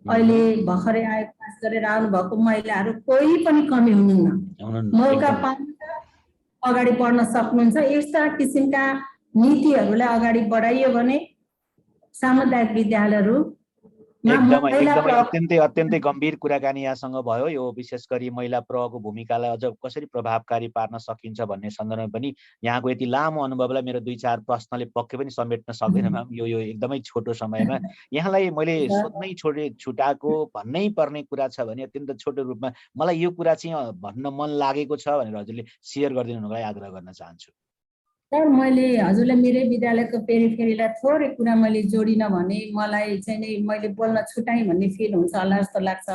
अहिले भर्खरै आयोग पास गरेर आउनुभएको महिलाहरू कोही पनि कमी हुनुहुन्न, मौका पाउनुहुन्छ, अगाडि बढ्न सक्नुहुन्छ। यस्ता किसिमका नीतिहरूलाई अगाडि बढाइयो भने सामुदायिक विद्यालयहरू अत्यन्तै गम्भीर कुराकानी यहाँसँग भयो। यो विशेष गरी महिला प्रहको भूमिकालाई अझ कसरी प्रभावकारी पार्न सकिन्छ भन्ने सन्दर्भमा पनि यहाँको यति लामो अनुभवलाई मेरो 2-4 प्रश्नले पक्कै पनि समेट्न सक्दैन म्याम। यो एकदमै छोटो समयमा यहाँलाई मैले सोध्नै छुटाएको भन्नै पर्ने कुरा छ भने अत्यन्त छोटो रूपमा मलाई यो कुरा चाहिँ भन्न मन लागेको छ भनेर हजुरले सेयर गरिदिनुको लागि आग्रह गर्न चाहन्छु। सर मैले हजुरलाई मेरै विद्यालयको पेरिफेरीलाई थोरै कुरा मैले जोडिन भने मलाई चाहिँ नि मैले बोल्न छुटाएँ भन्ने फिल हुन्छ होला जस्तो लाग्छ।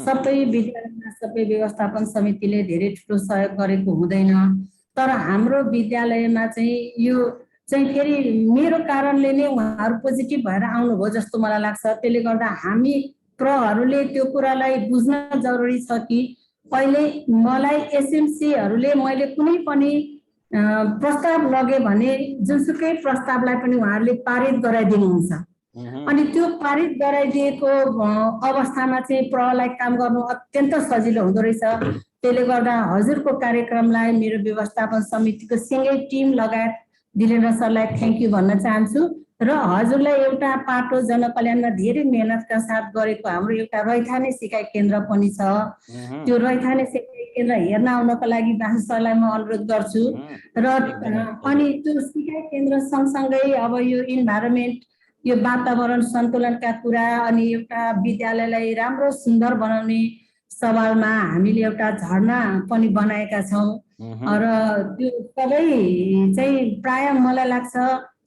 सबै विद्यालयमा सबै व्यवस्थापन समितिले धेरै ठुलो सहयोग गरेको हुँदैन, तर हाम्रो विद्यालयमा चाहिँ यो चाहिँ फेरि मेरो कारणले नै उहाँहरू पोजिटिभ भएर आउनुभयो जस्तो मलाई लाग्छ। त्यसले गर्दा हामी प्रहहरूले त्यो कुरालाई बुझ्न जरुरी छ कि अहिले मलाई एसएमसीहरूले मैले कुनै पनि प्रस्ताव लगे भने जुनसुकै प्रस्तावलाई पनि उहाँहरूले पारित गराइदिनुहुन्छ। अनि त्यो पारित गराइदिएको अवस्थामा चाहिँ प्रहलाई काम गर्नु अत्यन्त सजिलो हुँदो रहेछ। त्यसले गर्दा हजुरको कार्यक्रमलाई मेरो व्यवस्थापन समितिको सँगै टिम लगायत दिलेन्द्र सरलाई थ्याङ्क यू भन्न चाहन्छु र हजुरलाई एउटा पाटो जनकल्याणमा धेरै मेहनतका साथ गरेको हाम्रो एउटा रैथाने सिकाइ केन्द्र पनि छ। त्यो रैथाने सिकाइ केन्द्र हेर्न आउनको लागि बासु सरलाई म अनुरोध गर्छु र अनि त्यो सिकाइ केन्द्र सँगसँगै अब यो इन्भाइरोमेन्ट यो वातावरण सन्तुलनका कुरा अनि एउटा विद्यालयलाई राम्रो सुन्दर बनाउने सवालमा हामीले एउटा झरना पनि बनाएका छौँ र त्यो सबै चाहिँ प्राय मलाई लाग्छ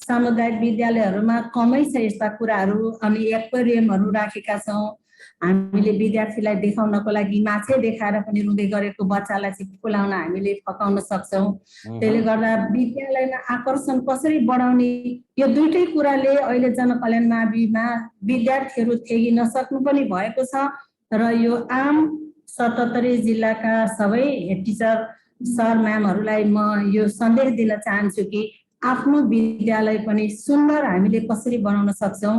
सामुदायिक विद्यालयहरूमा कमै छ यस्ता कुराहरू। अनि एक्वेरियमहरू राखेका छौँ हामीले विद्यार्थीलाई देखाउनको लागि माछे देखाएर पनि रुँदै गरेको बच्चालाई चाहिँ फुलाउन हामीले फकाउन सक्छौँ। त्यसले गर्दा विद्यालयमा आकर्षण कसरी बढाउने यो दुईटै कुराले अहिले जनकल्याण माविमा विद्यार्थीहरू थेगी नसक्नु पनि भएको छ र यो आम 77 जिल्लाका सबै हेड टिचर सर म्यामहरूलाई म यो सन्देश दिन चाहन्छु कि आफ्नो विद्यालय पनि सुन्दर हामीले कसरी बनाउन सक्छौँ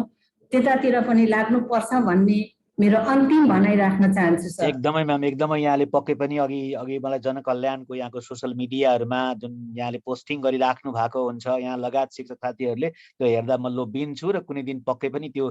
त्यतातिर पनि लाग्नुपर्छ भन्ने मेरो अन्तिम भनाइ राख्न चाहन्छु सर। एकदमै म्याम, एकदमै यहाँले पक्कै पनि अघि मलाई जनकल्याणको यहाँको सोसल मिडियाहरूमा जुन यहाँले पोस्टिङ गरिराख्नु भएको हुन्छ यहाँ लगायत शिक्षक साथीहरूले त्यो हेर्दा म लोभिन्छु र कुनै दिन पक्कै पनि त्यो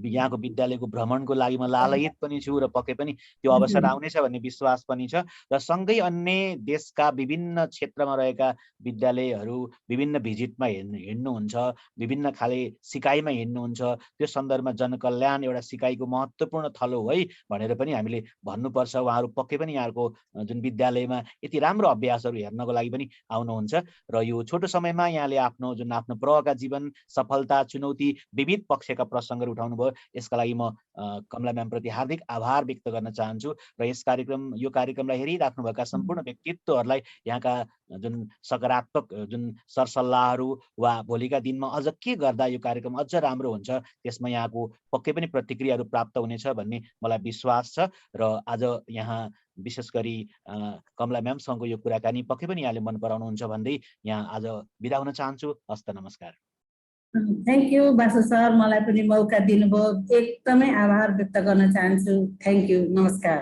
यहाँको विद्यालयको भ्रमणको लागि म लालयित पनि छु र पक्कै पनि त्यो अवसर आउनेछ भन्ने विश्वास पनि छ। र सँगै अन्य देशका विभिन्न क्षेत्रमा रहेका विद्यालयहरू विभिन्न भिजिटमा हिँड्नुहुन्छ, विभिन्न खाले सिकाइमा हिँड्नुहुन्छ, त्यो सन्दर्भमा जनकल्याण एउटा सिकाइको महत्त्वपूर्ण थलो है भनेर पनि हामीले भन्नुपर्छ। उहाँहरू पक्कै पनि यहाँको जुन विद्यालयमा यति राम्रो अभ्यासहरू हेर्नको लागि पनि आउनुहुन्छ र यो छोटो समयमा यहाँले आफ्नो प्रहका जीवन सफलता चुनौती विविध पक्षका प्रसङ्गहरू उठाउनु भयो, यसका लागि म कमला म्याम प्रति हार्दिक आभार व्यक्त गर्न चाहन्छु र यो कार्यक्रमलाई हेरिराख्नुभएका सम्पूर्ण व्यक्तित्वहरूलाई यहाँका जुन सकारात्मक जुन सरसल्लाहहरू वा भोलिका दिनमा अझ के गर्दा यो कार्यक्रम अझ राम्रो हुन्छ त्यसमा यहाँको पक्कै पनि प्रतिक्रियाहरू प्राप्त हुनेछ भन्ने मलाई विश्वास छ। र आज यहाँ विशेष गरी कमला म्यामसँगको यो कुराकानी पक्कै पनि यहाँले मन पराउनुहुन्छ भन्दै यहाँ आज बिदा हुन चाहन्छु। हस्त नमस्कार। थ्याङ्क यू बासु सर, मलाई पनि मौका दिनुभयो, एकदमै आभार व्यक्त गर्न चाहन्छु। थ्याङ्क यू, नमस्कार।